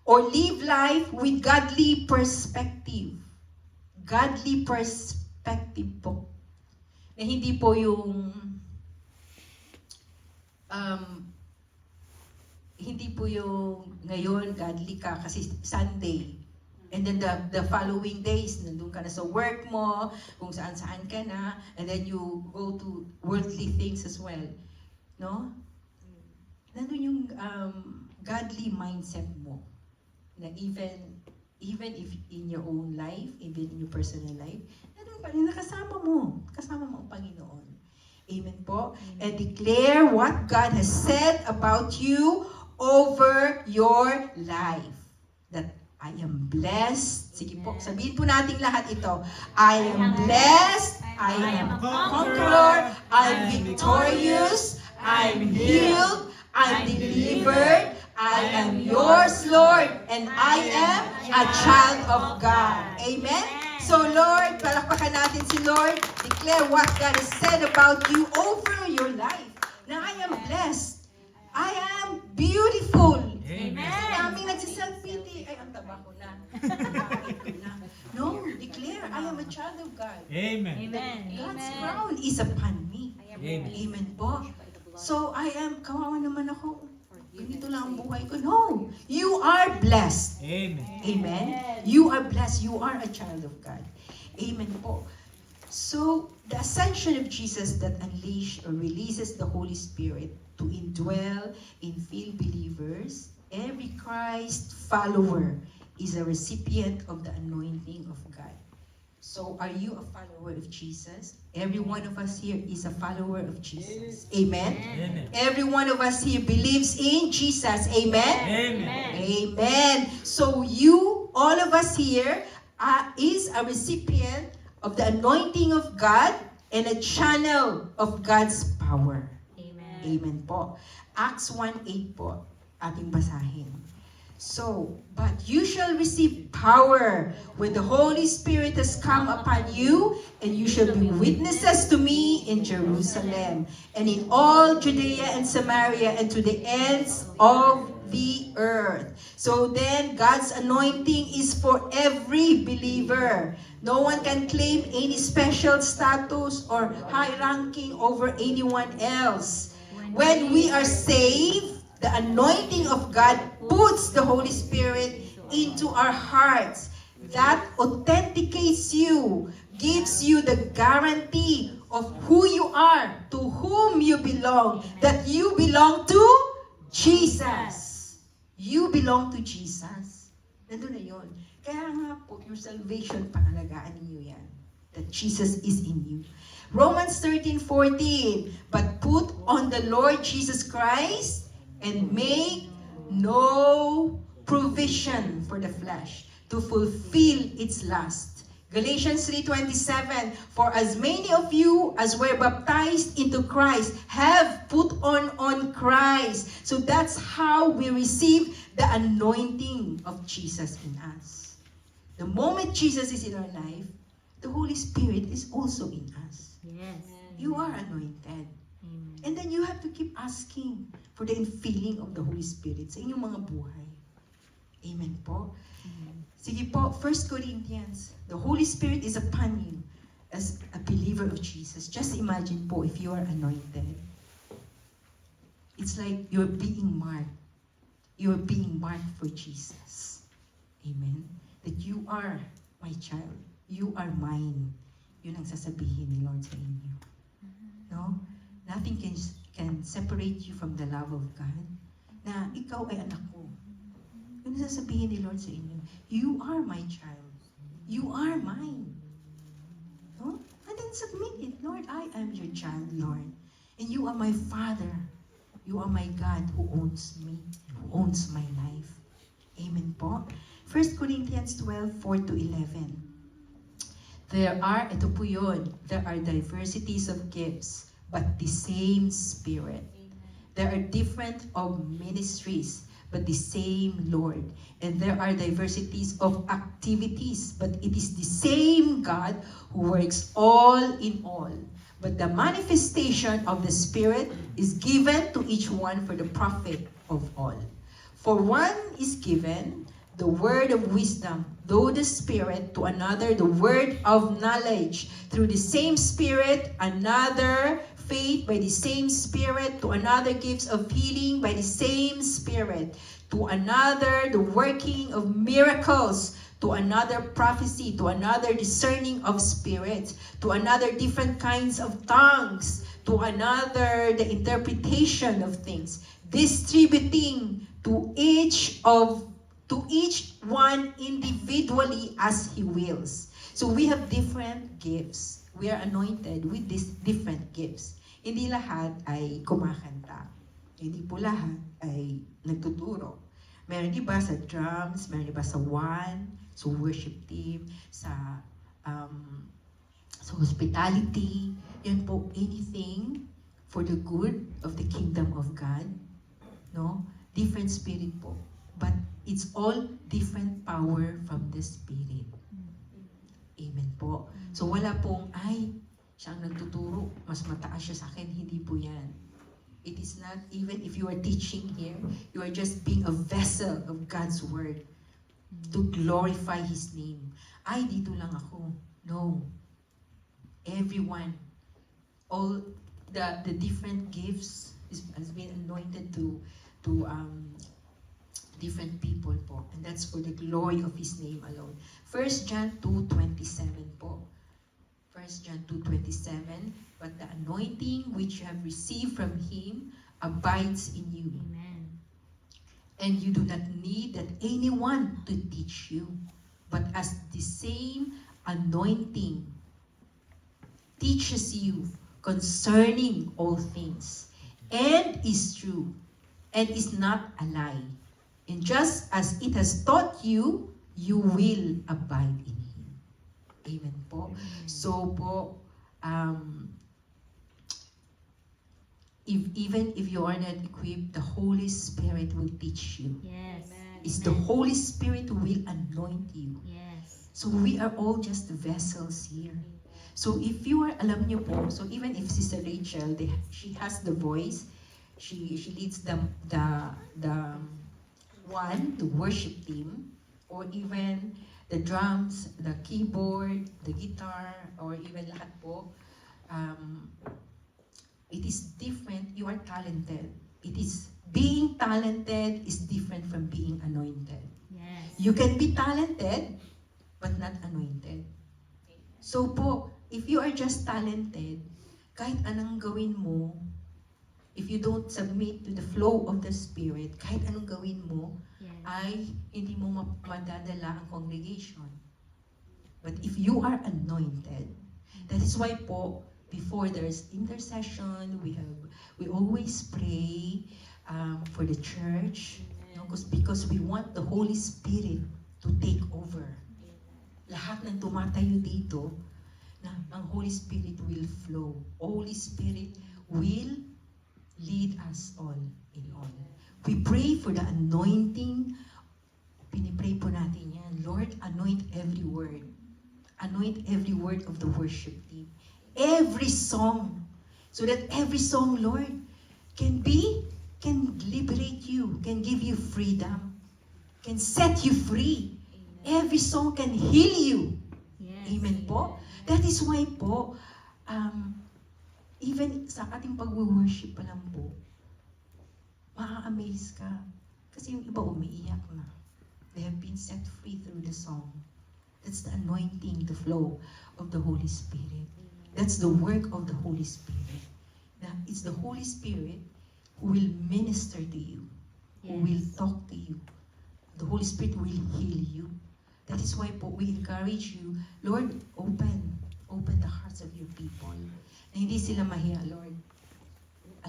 or live life with godly perspective. Godly perspective po. Na hindi po yung hindi po yung ngayon godly ka kasi Sunday. And then the following days, nandun ka na sa work mo, kung saan-saan ka na, and then you go to worldly things as well. No? Nandun yung godly mindset mo. Na even if in your own life, even in your personal life, nandun pa rin, kasama mo ang Panginoon. Amen po? And declare what God has said about you over your life. That I am blessed. Sige po, sabihin po natin lahat ito. I am blessed. I am a conqueror. I'm victorious. I'm healed. I'm delivered. I am yours, Lord. And I am a child of God. Amen? So Lord, palakpakan natin si Lord. Declare what God has said about you over your life. Na I am blessed. I am beautiful. Amen. Kasi daming nagsiselfie. Ay, ang taba ko na. No, declare, I am a child of God. Amen. God's crown is upon me. Amen. Amen po. So, kawawa naman ako. Ganito lang ang buhay ko. No, you are blessed. Amen. Amen? You are blessed. You are a child of God. Amen po. So, the ascension of Jesus that unleashed or releases the Holy Spirit to indwell and fill believers, every Christ follower is a recipient of the anointing of God. So, are you a follower of Jesus? Every one of us here is a follower of Jesus. Amen? Amen. Every one of us here believes in Jesus. Amen? Amen. Amen. So you, all of us here, is a recipient of the anointing of God and a channel of God's power. Amen po. Acts 1:8 po, ating basahin. So, but you shall receive power when the Holy Spirit has come upon you, and you shall be witnesses to me in Jerusalem, and in all Judea and Samaria, and to the ends of the earth. So then, God's anointing is for every believer. No one can claim any special status or high ranking over anyone else. When we are saved, the anointing of God puts the Holy Spirit into our hearts. That authenticates you, gives you the guarantee of who you are, to whom you belong, that you belong to Jesus. You belong to Jesus. Nandun na yun. Kaya nga po, your salvation, pangalagaan ninyo yan. That Jesus is in you. Romans 13:14, but put on the Lord Jesus Christ and make no provision for the flesh to fulfill its lust. Galatians 3:27, for as many of you as were baptized into Christ have put on Christ. So that's how we receive the anointing of Jesus in us. The moment Jesus is in our life, the Holy Spirit is also in us. Yes. You are anointed. And then you have to keep asking for the infilling of the Holy Spirit sa inyong mga buhay. Amen po. Sige po, 1 Corinthians, the Holy Spirit is upon you as a believer of Jesus. Just imagine po if you are anointed. It's like you're being marked. You're being marked for Jesus. Amen. That you are my child. You are mine. Yun ang sasabihin ni Lord sa inyo. No? Nothing can separate you from the love of God. Na ikaw ay anak ko. Yun ang sasabihin ni Lord sa inyo. You are my child. You are mine. No? And then submit it. Lord, I am your child, Lord. And you are my Father. You are my God who owns me, who owns my life. Amen po. 1 Corinthians 12:4-11. Ito po yun, there are diversities of gifts, but the same Spirit. There are different of ministries, but the same Lord. And there are diversities of activities, but it is the same God who works all in all. But the manifestation of the Spirit is given to each one for the profit of all. For one is given the word of wisdom, though the Spirit, to another the word of knowledge, through the same Spirit, another faith by the same Spirit, to another gifts of healing by the same Spirit, to another the working of miracles, to another prophecy, to another discerning of spirits, to another different kinds of tongues, to another the interpretation of things, distributing to each one individually as He wills. So we have different gifts. We are anointed with these different gifts. Hindi lahat ay kumakanta. Hindi po lahat ay nagtuturo. Meron iba sa drums, meron iba sa sa worship team, sa hospitality. Yan po, anything for the good of the kingdom of God. No? Different spirit po. But It's all different power from the Spirit. Amen po. So wala pong, ay, siya ang nagtuturo, mas mataas siya sa akin. Hindi po yan. It is not, even if you are teaching here, you are just being a vessel of God's Word to glorify His name. Ay, dito lang ako. No. Everyone, all the different gifts has been anointed to different people po. And that's for the glory of His name alone. 1 John 2:27 po. 1 John 2:27, but the anointing which you have received from Him abides in you. Amen. And you do not need that anyone to teach you, but as the same anointing teaches you concerning all things, and is true, and is not a lie. And just as it has taught you, you will abide in Him. Amen po. So po, even if you are not equipped, the Holy Spirit will teach you. Yes. It's the Holy Spirit who will anoint you. Yes. So we are all just vessels here. So if you are, alam niyo po, so even if Sister Rachel, she has the voice, she leads the worship team, or even the drums, the keyboard, the guitar, or even lahat po, it is different. You are talented. It is, being talented is different from being anointed. Yes. You can be talented, but not anointed. So po, if you are just talented, kahit anong gawin mo, if you don't submit to the flow of the Spirit, kahit anong gawin mo, Yes. ay hindi mo madadala ang congregation. But if you are anointed, that is why po, before there's intercession, we always pray for the church, because we want the Holy Spirit to take over. Lahat ng tumatayo dito, na ang Holy Spirit will flow. Holy Spirit will lead us all in all. We pray for the anointing. Pinipray po natin yan. Lord, anoint every word. Anoint every word of the worship team. Every song. So that every song, Lord, can liberate you, can give you freedom, can set you free. Every song can heal you. Yes. Amen po. That is why po, even sa ating pag-worship pa lang po, maa-amaze ka. Kasi yung iba umiiyak na. They have been set free through the song. That's the anointing, the flow of the Holy Spirit. That's the work of the Holy Spirit. Now, it's the Holy Spirit who will minister to you, who will talk to you. The Holy Spirit will heal you. That is why po, we encourage you, Lord, open the hearts of your people. Na hindi sila mahiya, Lord.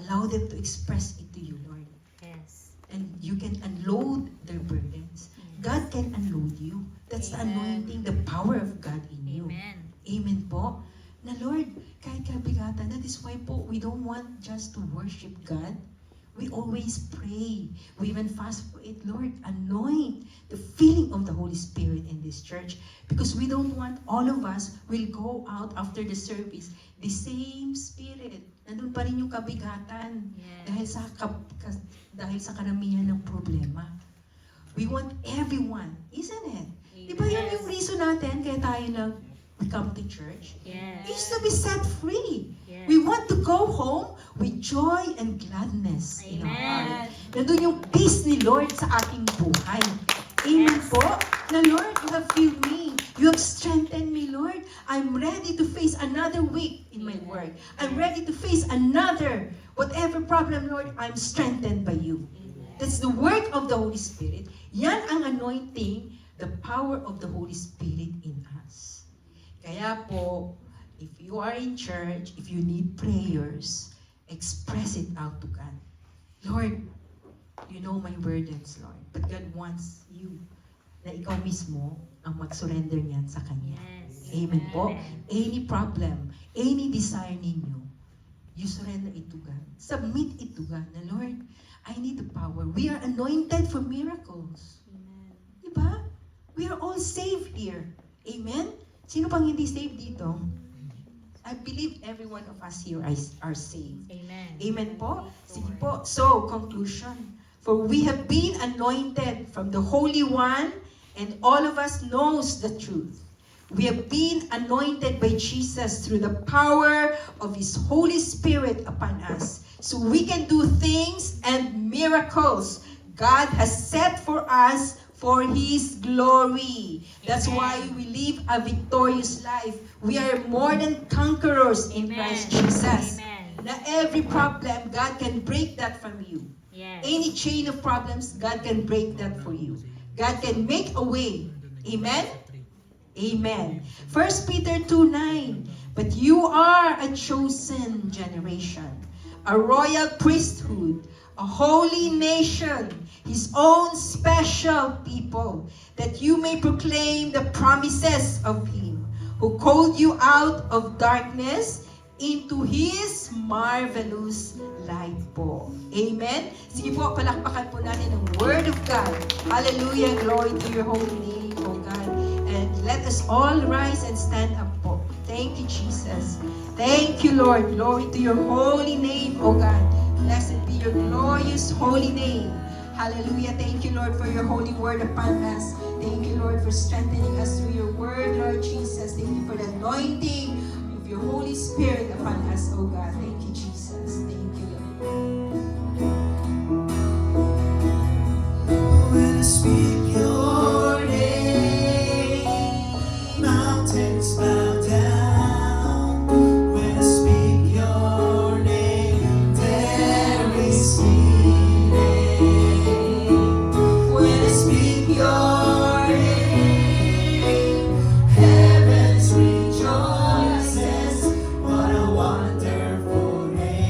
Allow them to express it to you, Lord. Yes. And you can unload their burdens. God can unload you. That's the anointing, the power of God in you. Amen. Amen po. Na Lord, kahit kabigatan, that is why po, we don't want just to worship God. We always pray. We even fast for it. Lord, anoint the feeling of the Holy Spirit in this church, because we don't want all of us will go out after the service. The same Spirit. Nandun pa rin yung kabigatan. Yes. Dahil sa karamihan ng problema. We want everyone, isn't it? Di ba yan yung reason natin kaya tayo lang we come to church? Yes. Is to be set free. Yes. We want to go home with joy and gladness in our Amen. heart. Nandun yung peace ni Lord sa ating buhay. Amen Yes. po. Na Lord, you have filled me. You have strengthened me, Lord. I'm ready to face another week in my work. I'm ready to face another, whatever problem, Lord, I'm strengthened by you. That's the work of the Holy Spirit. Yan ang anointing, the power of the Holy Spirit in us. Kaya po, if you are in church, if you need prayers, express it out to God. Lord, you know my burdens, Lord. But God wants you na ikaw mismo ang mag-surrender niyan sa Kanya. Yes. Amen po. Any problem, any desire ninyo, you surrender it to God. Submit it to God. Na Lord, I need the power. We are anointed for miracles. We are all saved here. Amen? Sino pang hindi saved dito? I believe every one of us here are saved. Amen. Amen po? Sige po. So, conclusion. For we have been anointed from the Holy One, and all of us knows the truth. We have been anointed by Jesus through the power of His Holy Spirit upon us. So we can do things and miracles God has set for us for His glory. That's why we live a victorious life. We are more than conquerors in Christ Jesus. Amen. Na every problem, God can break that from you. Yes. Any chain of problems, God can break that for you. God can make a way. Amen? Amen. 1 Peter 2:9. But you are a chosen generation, a royal priesthood, a holy nation, His own special people, that you may proclaim the promises of Him who called you out of darkness into His marvelous light po. Amen? Sige po, palakpakan po natin ang Word of God. Hallelujah. Glory to your holy name, O God. And let us all rise and stand up po. Thank you, Jesus. Thank you, Lord. Glory to your holy name, O God. Blessed be your glorious holy name. Hallelujah. Thank you, Lord, for your holy word upon us. Thank you, Lord, for strengthening us through your word, Lord Jesus. Thank you for the anointing of your Holy Spirit upon us, O God. Thank you, Jesus. Thank you, Lord. When I speak your name, mountains bow down. When I speak your name, there is healing. When I speak your name, heavens rejoices. What a wonderful name.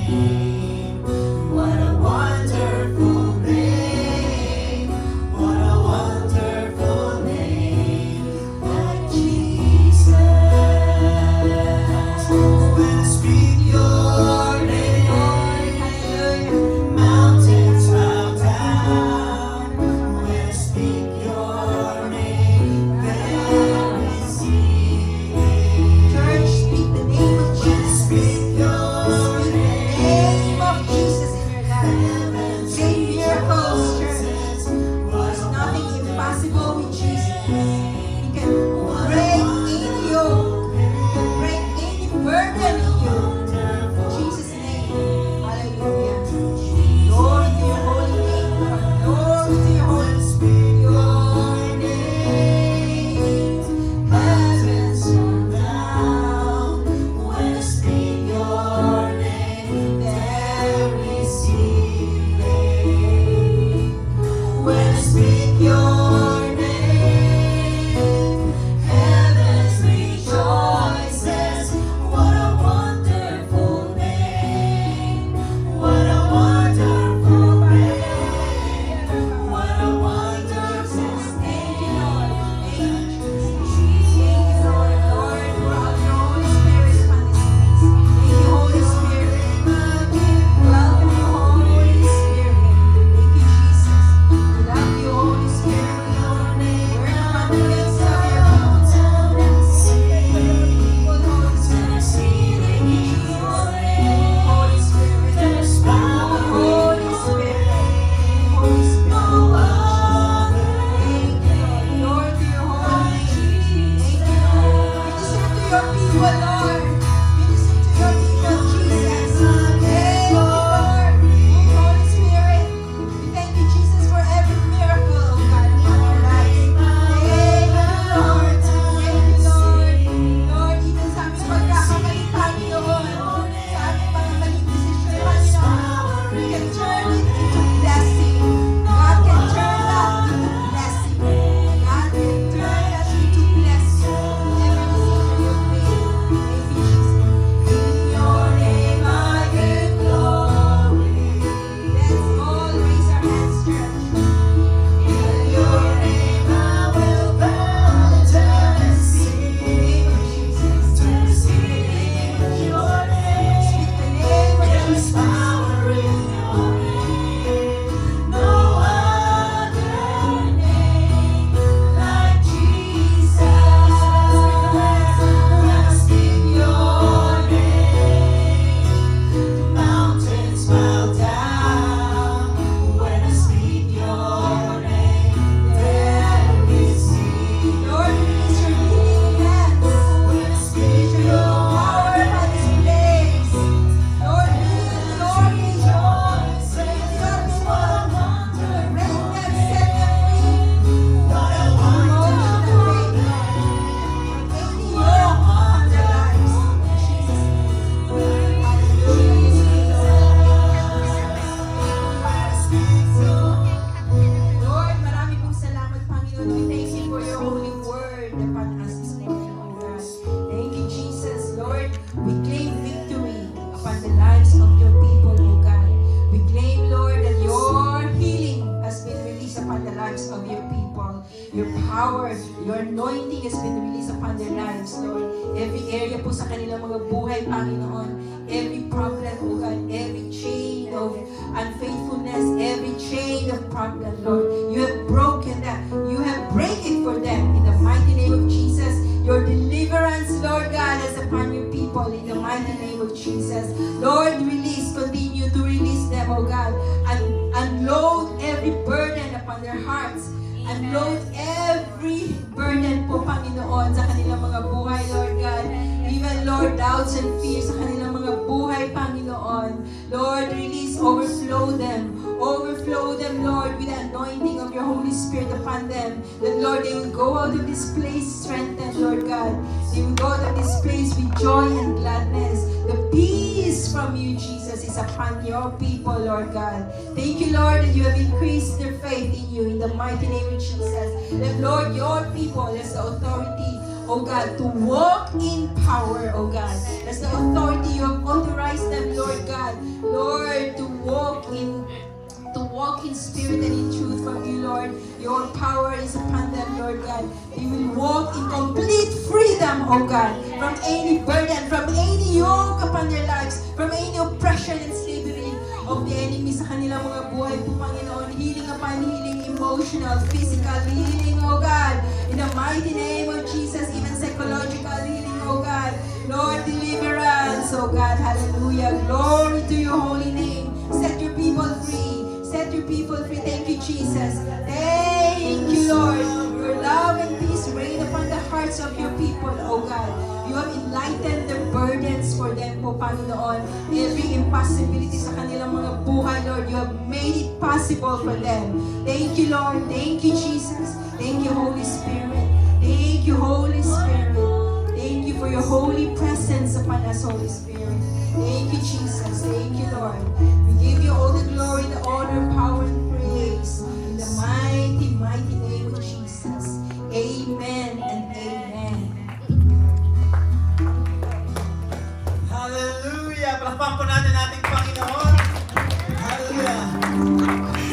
power, your anointing has been released upon their lives, Lord. Every area po sa kanilang mga buhay, Panginoon, every problem, oh God, every chain of unfaithfulness, every chain of problem, Lord, you have broken that. You have break it for them in the mighty name of Jesus. Your deliverance, Lord God, is upon your people in the mighty name of Jesus. Lord, release, continue to release them, oh God, and unload every burden upon their hearts. Unload every burden po, Panginoon, sa kanilang mga buhay, Lord God. Even, Lord, doubts and fears sa kanilang mga buhay, Panginoon. Lord, release, overflow them, Lord, with the anointing of your Holy Spirit upon them. That, Lord, they will go out of this place strengthened, Lord God. They will go out of this place with joy and gladness. The peace from you, Jesus, is upon your people, Lord God. Thank you, Lord, that you have increased their faith in you in the mighty name of Jesus. That, Lord, your people has the authority, oh God, to walk in power, oh God. That's the authority you have authorized them, Lord God. Lord, to walk in spirit and in truth from you, Lord. Your power is upon them, Lord God. They will walk in complete freedom, oh God, from any burden, from any yoke upon their lives, from any oppression and slavery of the enemy sa kanilang mga buhay po, Panginoon. Healing upon healing, emotional, physical healing, oh God. In the mighty name of Jesus, even psychological healing, oh God. Lord, deliverance, oh God. Hallelujah. Glory to your holy name. Set your people free. Set your people free. Thank you, Jesus. Thank you, Lord. Your love and peace reign upon the hearts of your people, oh God. You have enlightened the burdens for them, po, Panginoon. Every impossibility sa kanilang mga buhay, Lord, you have made it possible for them. Thank you, Lord. Thank you, Jesus. Thank you, Holy Spirit. Thank you, Holy Spirit. Thank you for your holy presence upon us, Holy Spirit. Thank you, Jesus. Thank you, Lord. We give you all the glory, the honor, power, and praise in the mighty, mighty name of Jesus. Amen and amen. Hallelujah! Palakpak po natin ating Panginoon. Hallelujah!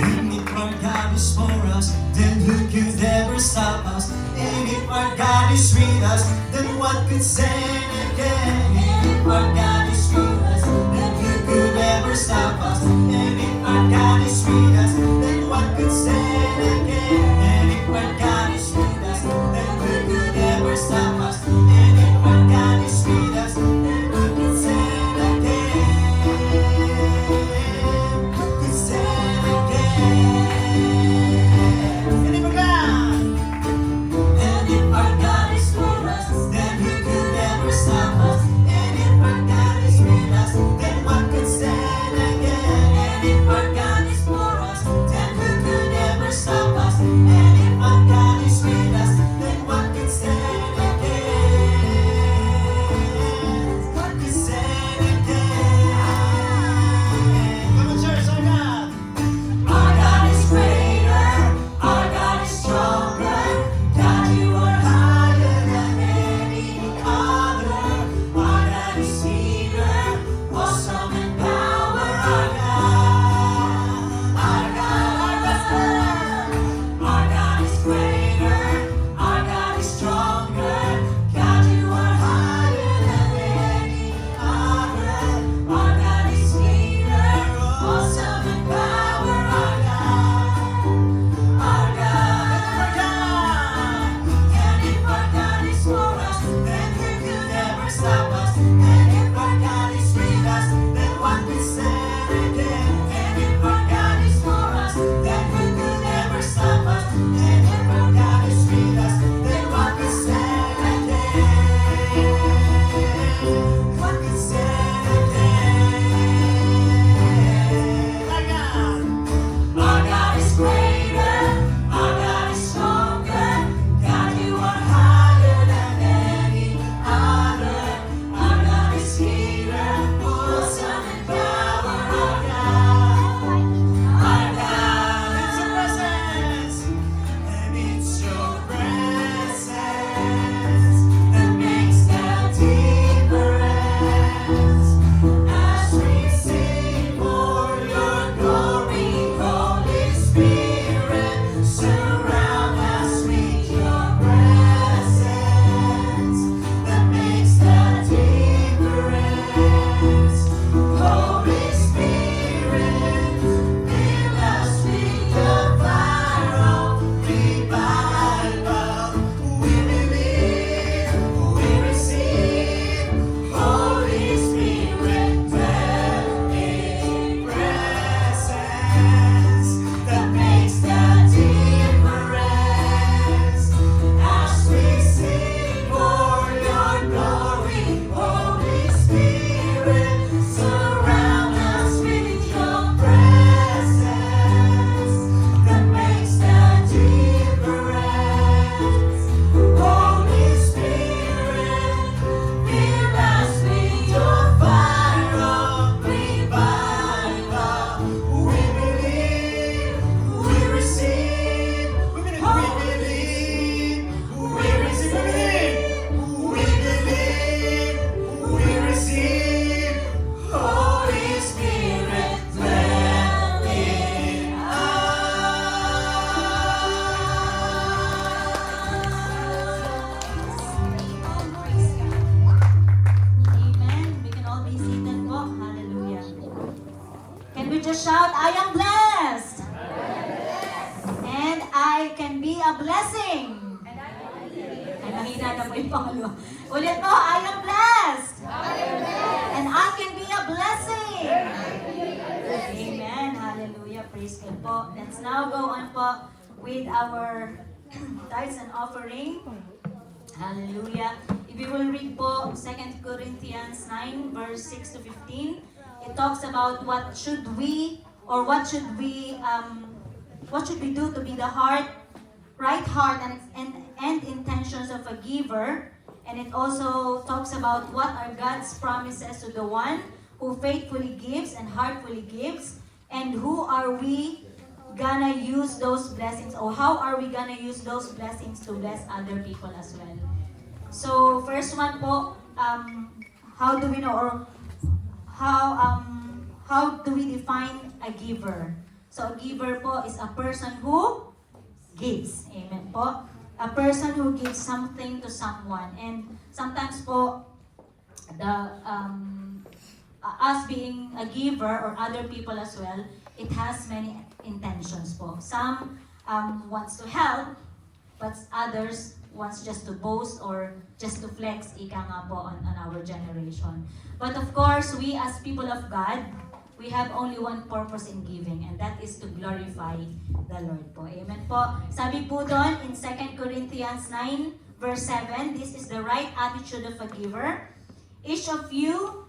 And if our God is for us, then who could ever stop us? And if our God is with us, then what could stand again? And if our God is with us, then who could ever stop us? And if our God is with us, then what could stand again? And if our God is with us, then who could ever stop us? And if our God is with us, then who could stand again? Who could stand again? And if our God, And if our God is for us, then who could ever stop us? And if our God is with us, then what could stand again? And if our God is for us, then who could ever Can we just shout, I am blessed? And I can be a blessing. Ay, mahina na po yung pangalawa. Ulit mo, I am blessed. And I can be a blessing. Amen. Hallelujah. Praise God po. Let's now go on po with our tithes and offering. Hallelujah. If you will read po 2 Corinthians 9 verse 6 to 15, it talks about what should we do to be the right heart and intentions of a giver. And it also talks about what are God's promises to the one who faithfully gives and heartfully gives, and who are we gonna use those blessings, or how are we gonna use those blessings to bless other people as well. So first one po, how do we know, or how do we define a giver? So a giver po is a person who gives. Amen po. A person who gives something to someone. And sometimes po, us being a giver, or other people as well, it has many intentions po. Some wants to help, but others wants just to boast or just to flex, ika nga po, on our generation. But of course, we as people of God, we have only one purpose in giving, and that is to glorify the Lord po. Amen po. Sabi po doon in 2 Corinthians 9 verse 7, this is the right attitude of a giver. Each of you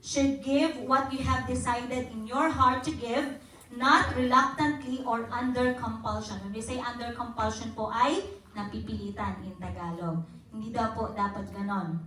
should give what you have decided in your heart to give, not reluctantly or under compulsion. When we say under compulsion po ay napipilitan in Tagalog. Hindi daw po dapat ganon.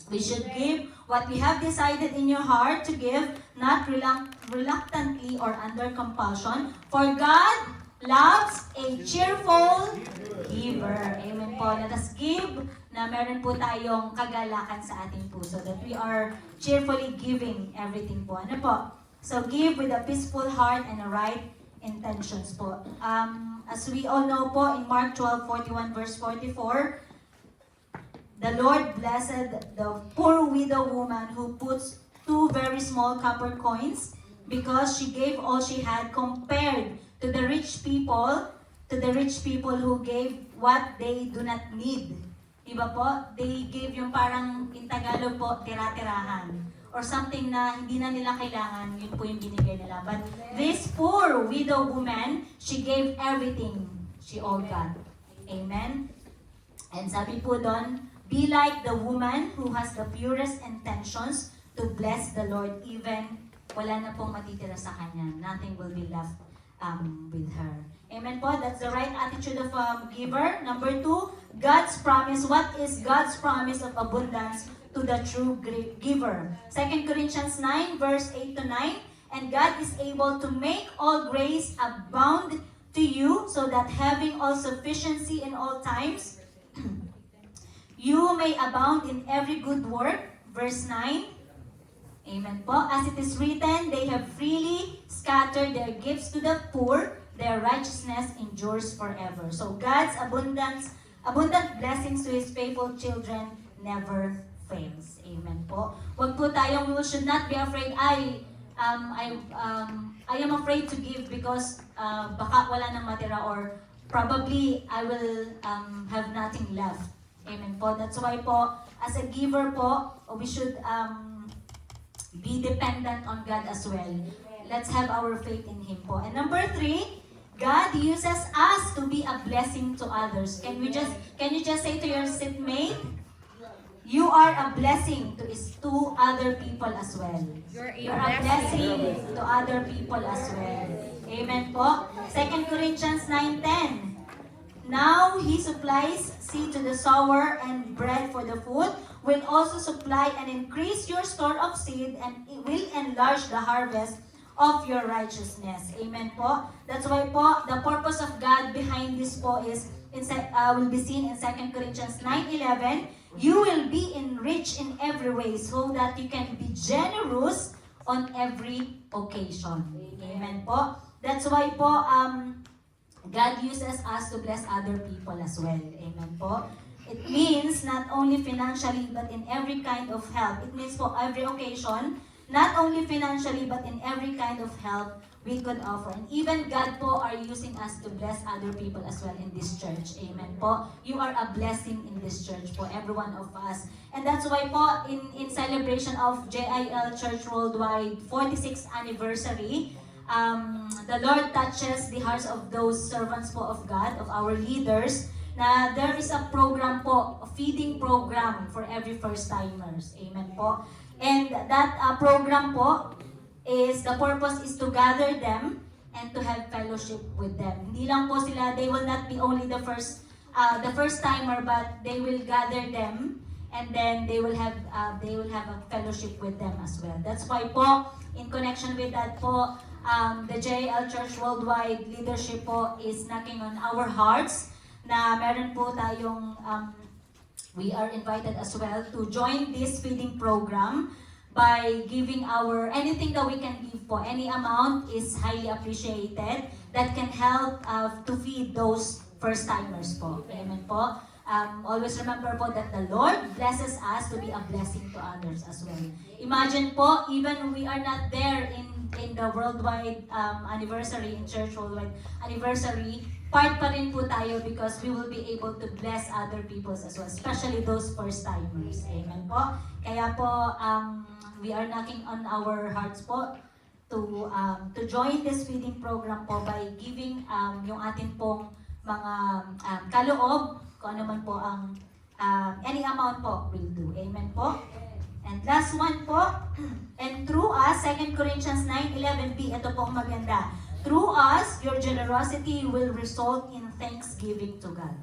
We should give what we have decided in your heart to give, not reluctantly or under compulsion. For God loves a cheerful giver. Amen po. Let us give na meron po tayong kagalakan sa ating puso, that we are cheerfully giving everything po. Ano po? So give with a peaceful heart and a right intentions po. As we all know po, in Mark 12:41 verse 44, the Lord blessed the poor widow woman who puts 2 very small copper coins, because she gave all she had, compared to the rich people who gave what they do not need. Diba po? They gave yung parang in Tagalog po, tira-tirahan. Or something na hindi na nila kailangan, yun po yung binigay nila. But this poor widow woman, she gave everything she all got. Amen? And sabi po doon, be like the woman who has the purest intentions to bless the Lord, even wala na pong matitira sa kanya. Nothing will be left with her. Amen po? That's the right attitude of a giver. Number 2, God's promise. What is God's promise of abundance to the true giver? 2 Corinthians 9 verse 8 to 9, and God is able to make all grace abound to you, so that having all sufficiency in all times, you may abound in every good work. Verse 9. Amen po. As it is written, they have freely scattered their gifts to the poor, their righteousness endures forever. So God's abundant blessings to His faithful children never fails. Amen po. Wag po tayong, we should not be afraid. I am afraid to give because baka wala nang matira, or probably I will have nothing left. Amen po. That's why po, as a giver po, we should be dependent on God as well. Let's have our faith in Him po. And number 3, God uses us to be a blessing to others. Can you just say to your seatmate, you are a blessing to other people as well. You're a blessing to other people as well. Amen po. 2 Corinthians 9:10. Now He supplies seed to the sower and bread for the food, will also supply and increase your store of seed, and it will enlarge the harvest of your righteousness. Amen po. That's why po, the purpose of God behind this po is, will be seen in 2 Corinthians 9:11. You will be enriched in every way, so that you can be generous on every occasion. Amen po. That's why po, God uses us to bless other people as well. Amen po. It means not only financially, but in every kind of help. It means for every occasion, not only financially but in every kind of help we could offer. And even God po are using us to bless other people as well in this church. Amen po. You are a blessing in this church po, every one of us. And that's why po, in celebration of JIL Church Worldwide 46th anniversary, the Lord touches the hearts of those servants po of God, of our leaders, na there is a program po, a feeding program for every first-timers. Amen po. And that program po, the purpose is to gather them and to have fellowship with them. Hindi lang po sila, they will not be only the first-timer, but they will gather them and then they will have a fellowship with them as well. That's why po, in connection with that po, the JL Church Worldwide leadership po is knocking on our hearts na meron po tayong we are invited as well to join this feeding program by giving anything that we can give po. Any amount is highly appreciated that can help to feed those first-timers po. Amen po. Always remember po that the Lord blesses us to be a blessing to others as well. Imagine po, even we are not there in the worldwide anniversary, in church worldwide anniversary, part pa rin po tayo because we will be able to bless other people as well, especially those first-timers. Amen po. Kaya po, we are knocking on our hearts po to join this feeding program po by giving yung atin pong mga kaloob, kung ano man po ang any amount po will do. Amen po. And last one po, and through us, 2 Corinthians 9:11b, ito po ang maganda. Through us, your generosity will result in thanksgiving to God.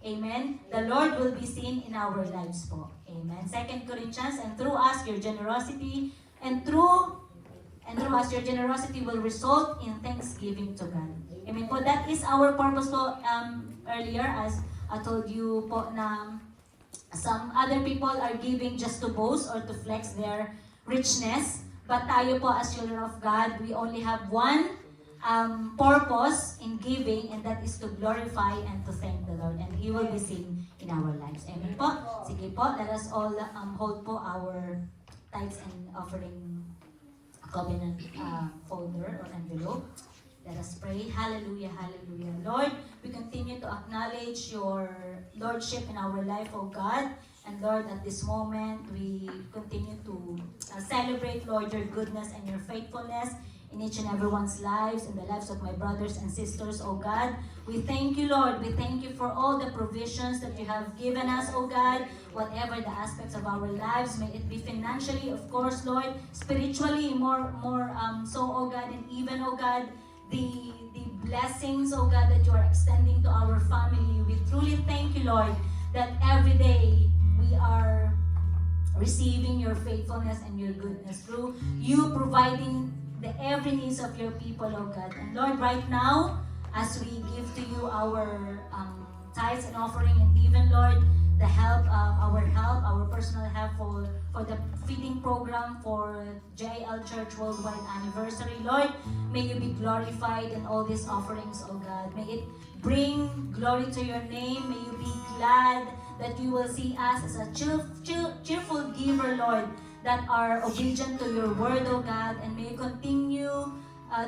Amen. The Lord will be seen in our lives po. Amen. 2 Corinthians, and through us, your generosity, and through us, your generosity will result in thanksgiving to God. Amen po. That is our purpose po earlier, as I told you po na some other people are giving just to boast or to flex their richness. But tayo po as children of God, we only have one purpose in giving, and that is to glorify and to thank the Lord. And He will be seen in our lives. Amen po. Sige po, let us all hold po our tithes and offering covenant folder or envelope. Let us pray. Hallelujah, hallelujah. Lord, we continue to acknowledge your Lordship in our life, O God. And Lord, at this moment, we continue to celebrate, Lord, your goodness and your faithfulness in each and everyone's lives, in the lives of my brothers and sisters, O God. We thank you, Lord. We thank you for all the provisions that you have given us, O God, whatever the aspects of our lives, may it be financially, of course, Lord, spiritually, more so, O God, and even, O God, the blessings, oh God, that you are extending to our family. We truly thank you, Lord, that every day we are receiving your faithfulness and your goodness through you providing the every needs of your people, oh God. And Lord, right now, as we give to you our tithes and offering, and even, Lord, the help, our personal help for the feeding program for JL Church Worldwide Anniversary. Lord, may you be glorified in all these offerings, O God. May it bring glory to your name. May you be glad that you will see us as a cheerful giver, Lord, that are obedient to your word, O God. And may you continue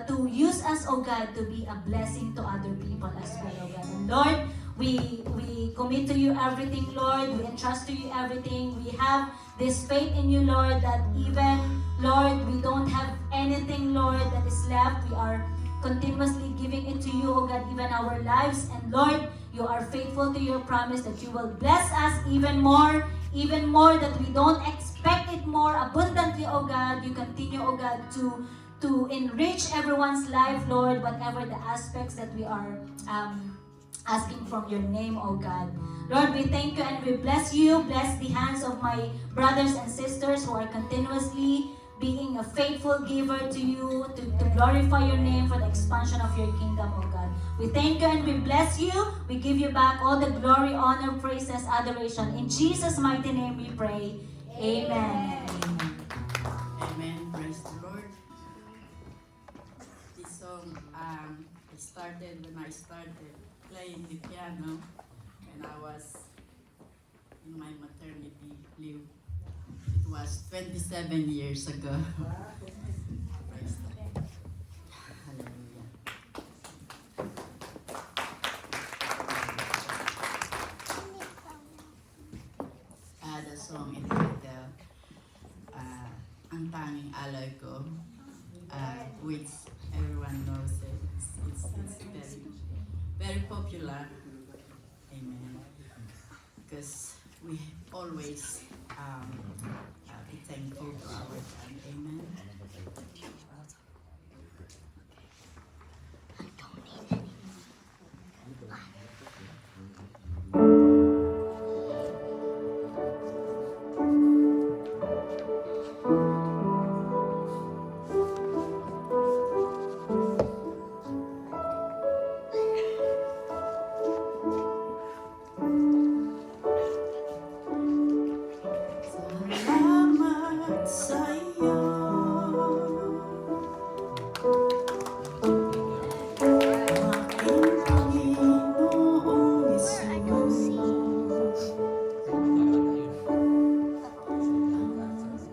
to use us, O God, to be a blessing to other people as well, O God. And Lord, we commit to you everything, Lord. We entrust to you everything. We have this faith in you, Lord, that even, Lord, we don't have anything, Lord, that is left. We are continuously giving it to you, O God, even our lives. And Lord, you are faithful to your promise that you will bless us even more that we don't expect it more abundantly, O God. You continue, O God, to enrich everyone's life, Lord, whatever the aspects that we are asking from your name, O God. Lord, we thank you and we bless you. Bless the hands of my brothers and sisters who are continuously being a faithful giver to you, to glorify your name for the expansion of your kingdom, O God. We thank you and we bless you. We give you back all the glory, honor, praises, adoration. In Jesus' mighty name we pray. Amen. Amen. Amen. Praise the Lord. This song started when I started playing the piano when I was in my maternity leave. It was 27 years ago. Praise the Lord. Hallelujah. The song entitled Ang Tanging Alay Ko, which everyone knows it. It's very, very popular. Amen. Because we always be thankful to our God. Amen. Salamat sa'yo. Aking Panginoong Hesus.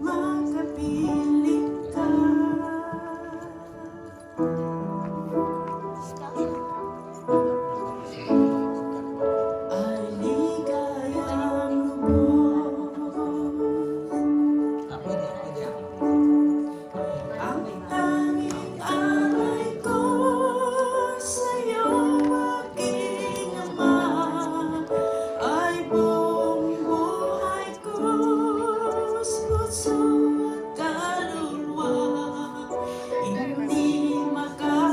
Makapiling ka. Ay ligayang lubos. Ang tanging alay ko sa'yo, aking Ama, ay buong buhay ko sa puso at kaluluwa. Hindi makakalimutan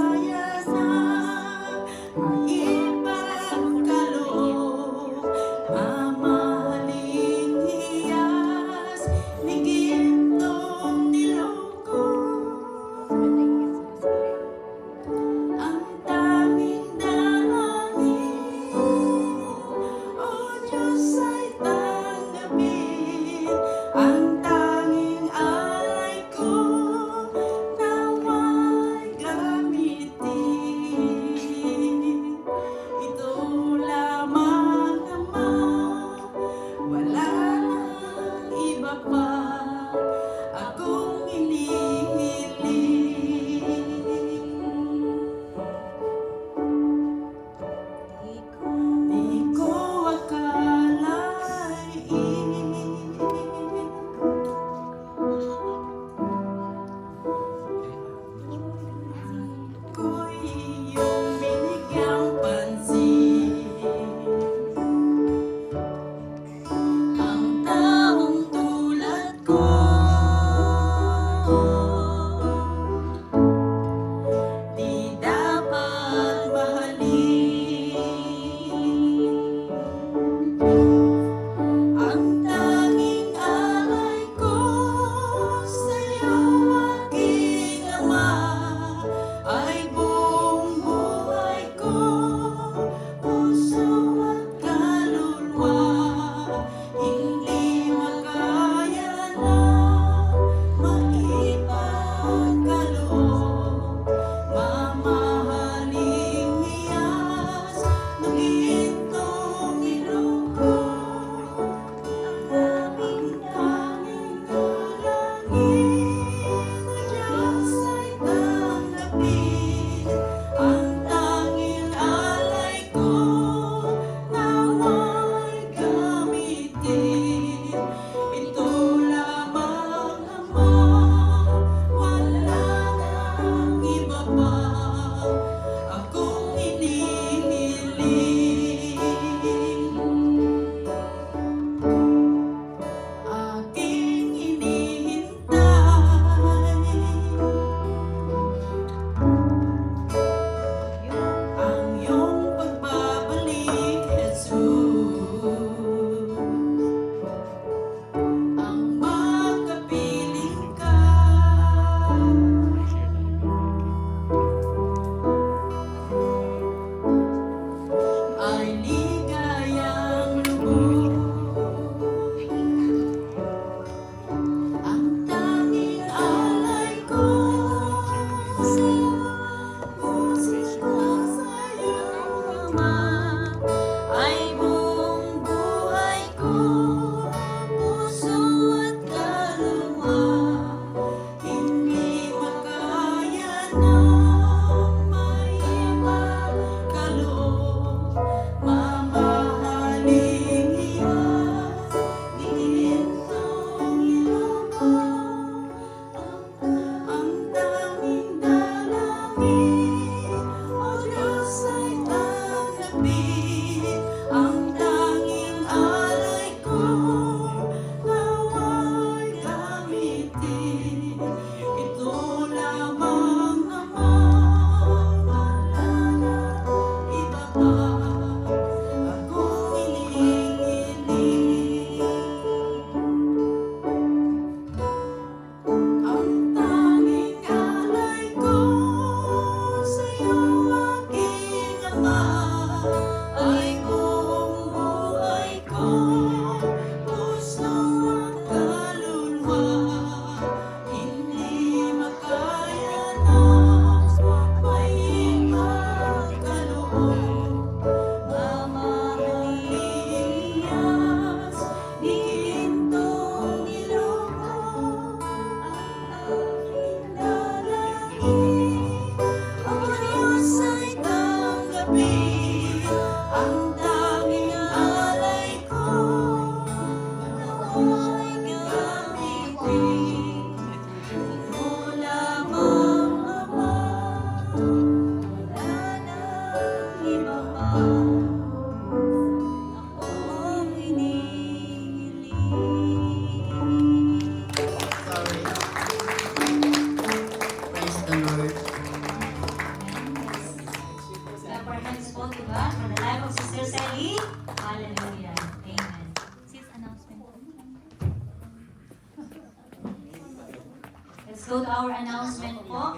go to our announcement po.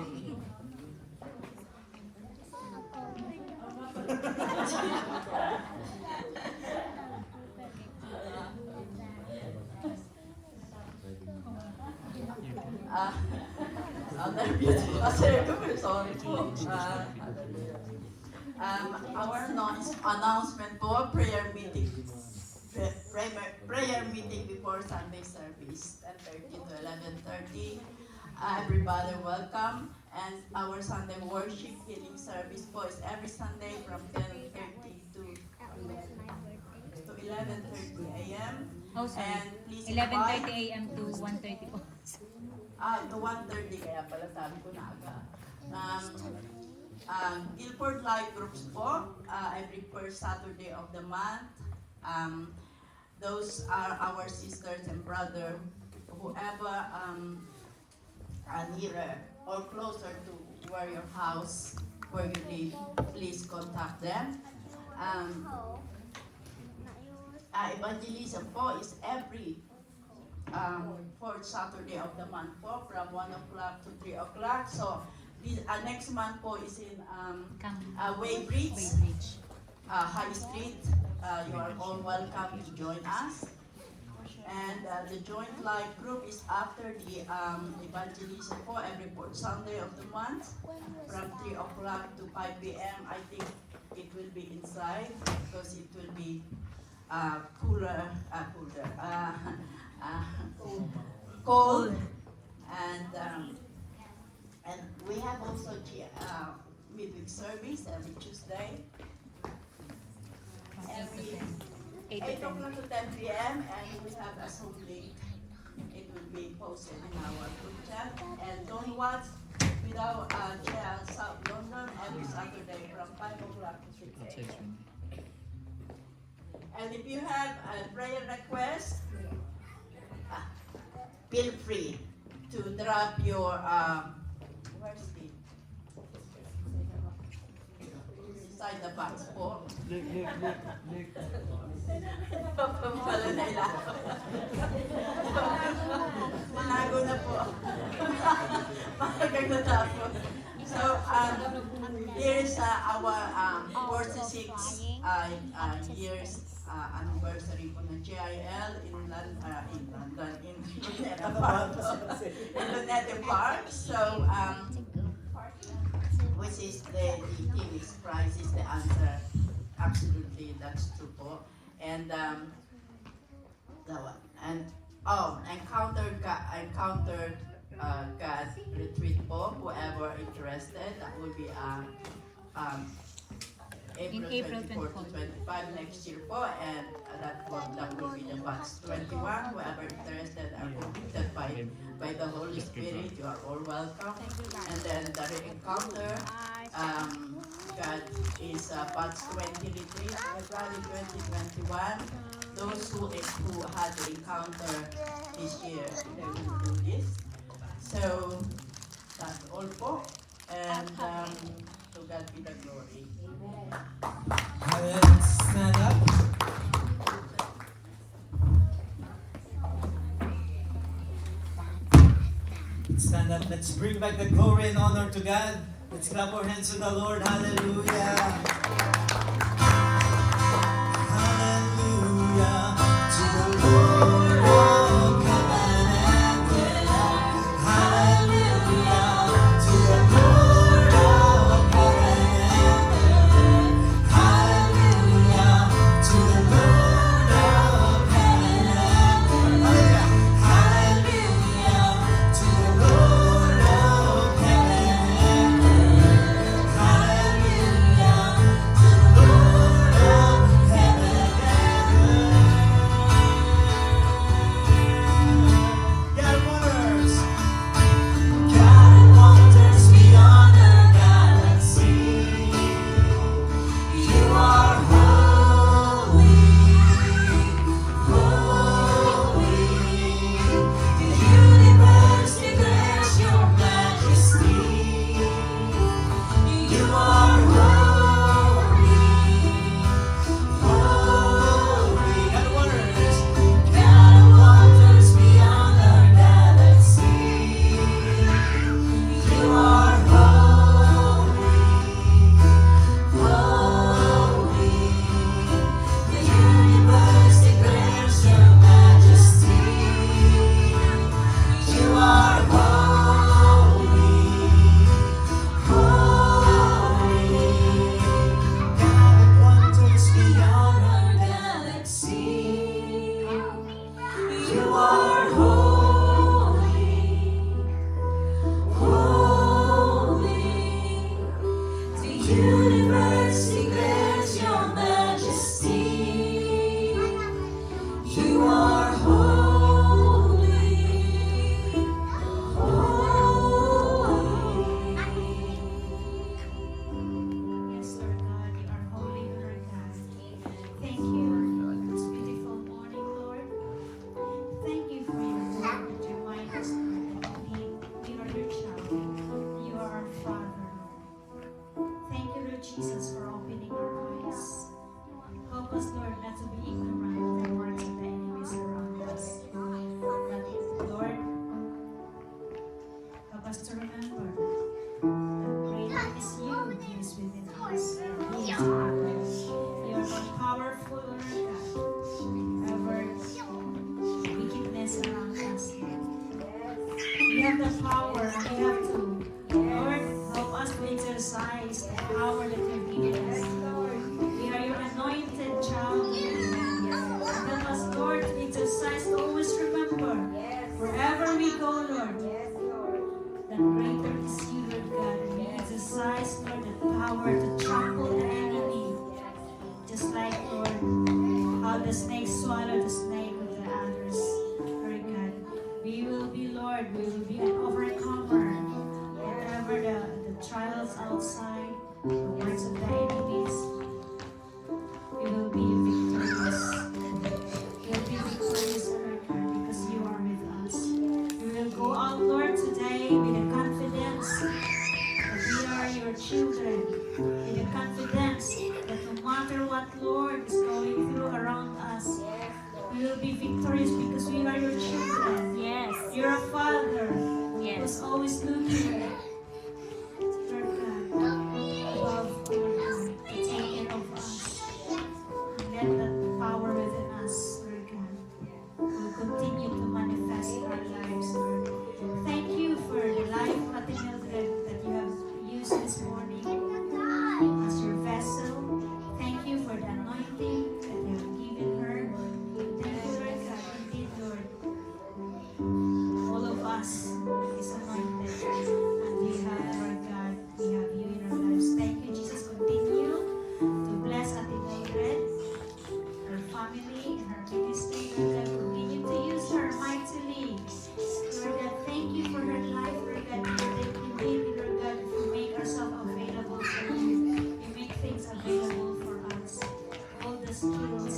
Sorry po. Our announcement po, prayer meeting. Prayer meeting before Sunday service, 10:30 to 11:30. Everybody welcome. And our Sunday worship healing service po is every Sunday from 10:30 to 11:30 a.m. Oh, sorry. And please 11:30 a.m. to 1:30 po. to 1:30 kaya pala sabi ko na aga. Guilford Life Groups po, every first Saturday of the month. Those are our sisters and brother, whoever are nearer or closer to where your house, where you live, please contact them. Evangelism po is every fourth Saturday of the month po, from 1 o'clock to 3 o'clock. So this, next month po is in Weybridge, High Street. You are all welcome to join us. And the Joint Life Group is after the evangelism po, every fourth Sunday of the month, from 3 o'clock to 5 p.m. I think it will be inside because it will be cold, and we have also midweek service every Tuesday, every 8 o'clock to 10 p.m. and we have a Zoom link. It will be posted in our group chat. And don't watch without South London every Saturday from 5 o'clock to 6 a.m. And if you have a prayer request, feel free to drop your where's the inside the box po. Pala na ilan. Manago na po. Managang natapos. So, here's our 46 years anniversary po ng GIL in Luneta Park. So, which is the theme is Christ is the answer. Absolutely, that's true po. And God retreat po. Whoever interested, that will be April 24 to 25 next year po, and that will be the batch 21. Whoever interested are committed by the Holy Spirit, you are all welcome. And then the re-encounter, God is batch 20 retreat, February 2021. Those who had the encounter this year, they will do this. So that's all po, and to God be the glory. Let's stand up. Stand up. Let's bring back the glory and honor to God. Let's clap our hands to the Lord. Hallelujah. Hallelujah to the Lord of heaven and earth. Hallelujah to the Lord of heaven and earth. Hallelujah to the Lord of heaven and earth. Hallelujah to the Lord of heaven and earth. Hallelujah universe declares your majesty. You are holy, holy. Yes, Lord God, you are holy, Lord God. Thank you for this beautiful morning, Lord. Thank you for your word that reminds us, Lord, that indeed we are your child. You are our Father, Lord. Thank you, Lord Jesus, for opening our eyes. Help us, Lord, not to be ignorant of the works of the enemies around us. But, Lord, help us to remember that greater is you who is within us than he is in the world. You are more powerful, Lord God, over wickedness around us. We have the power and we have to, Lord, help us to exercise the power that you have given us. We are your anointed child, Lord. Help us, Lord, to exercise, to always remember, wherever we go, Lord, that greater is you, Lord God, and we exercise, Lord, the power to trample the enemy. Just like, Lord, how the snake swallowed the snake with the others, Lord God. We will be, Lord, we will be an overcomer. Whatever the trials outside, the words of the enemies, we will be victorious. We will be victorious, Lord God, because you are with us. We will go out, Lord, today with the confidence that we are your children, with the confidence that no matter what, Lord, is going through around us, we will be victorious because we are your children. Yes. You're a father Yes. who's always looking, Lord God, above, Lord God, to take care of us. And let that power within us, Lord God, will continue to manifest in our lives, Lord. Thank you for the life, Ate Mildred, that you have used this morning as your vessel. Thank you for the anointing that you have given her. Thank you, Lord God, indeed, Lord. All of us is anointed. And we have, Lord God, we have you in our lives. Thank you, Jesus. Continue to bless Ate Mildred, her family, and her ministry. Lord God, continue to use her mightily. Lord God, thank you for her life, Lord God. Indeed, Lord God, if we make ourselves available for you, you make things available for us. All the skills,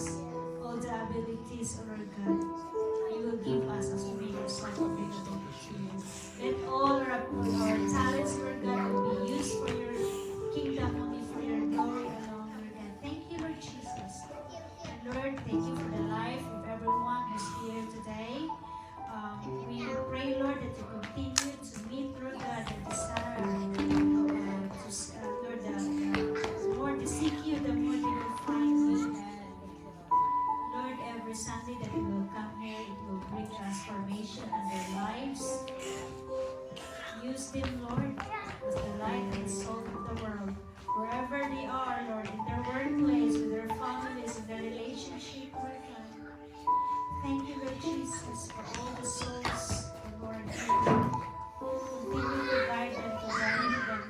all the abilities, Lord God, you will give us as we make ourselves available to you. Let all our talents, Lord God, will be used for your kingdom, only for your glory alone, Lord God. Thank you, Lord Jesus. And Lord, thank you for the life of everyone who's here today. We pray, Lord, that you continue to meet, Lord God, the desire Lord, the more they seek you, the more they will find you. Lord, every Sunday that we will come here, it will bring transformation in their lives. Use them, Lord, as the light and salt of the world. Wherever they are, Lord, in their workplace, with their families, in their relationship, Lord God. Thank you, Lord Jesus, for all the souls, Lord. Continue to guide them, to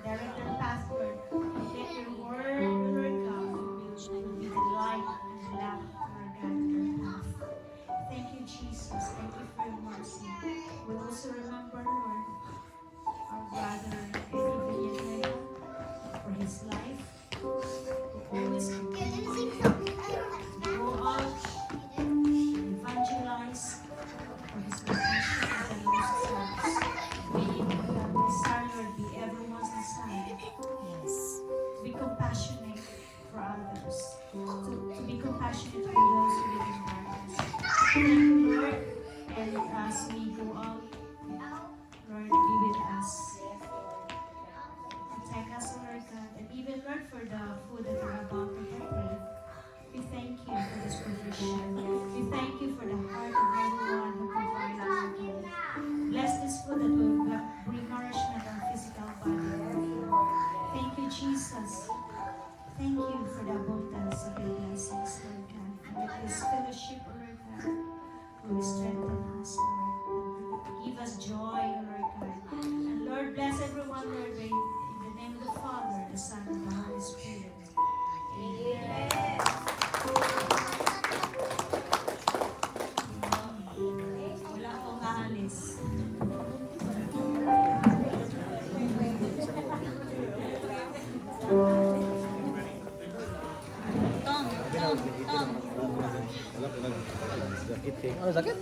direct their path, Lord. Let your word, Lord God, will be the light and the lamp, Lord God, in their path. Thank you, Jesus. Thank you for your mercy. We also remember, Lord, our brother, Eddie Villanueva, for his life, who always continues to go out, evangelize for his compassion and the lost souls. May the desire, Lord, be everyone's desire. Yes. To be compassionate for others. To be compassionate for those who live in darkness. Thank you, Lord. And as we go out, Lord, be with us. Protect us, Lord God. And even, Lord, for the food that we're about to partake. We thank you for this provision. We thank you for the heart of everyone who provides us. Bless this food that will bring nourishment to our physical body. Thank you, Jesus. Thank you for the abundance of your blessings, Lord God. And let this fellowship, Lord God, will strengthen us, Lord. Give us joy, Lord God. And Lord, bless everyone, Lord, in the name of the Father, the Son, and the Holy Tom. Ano sakit?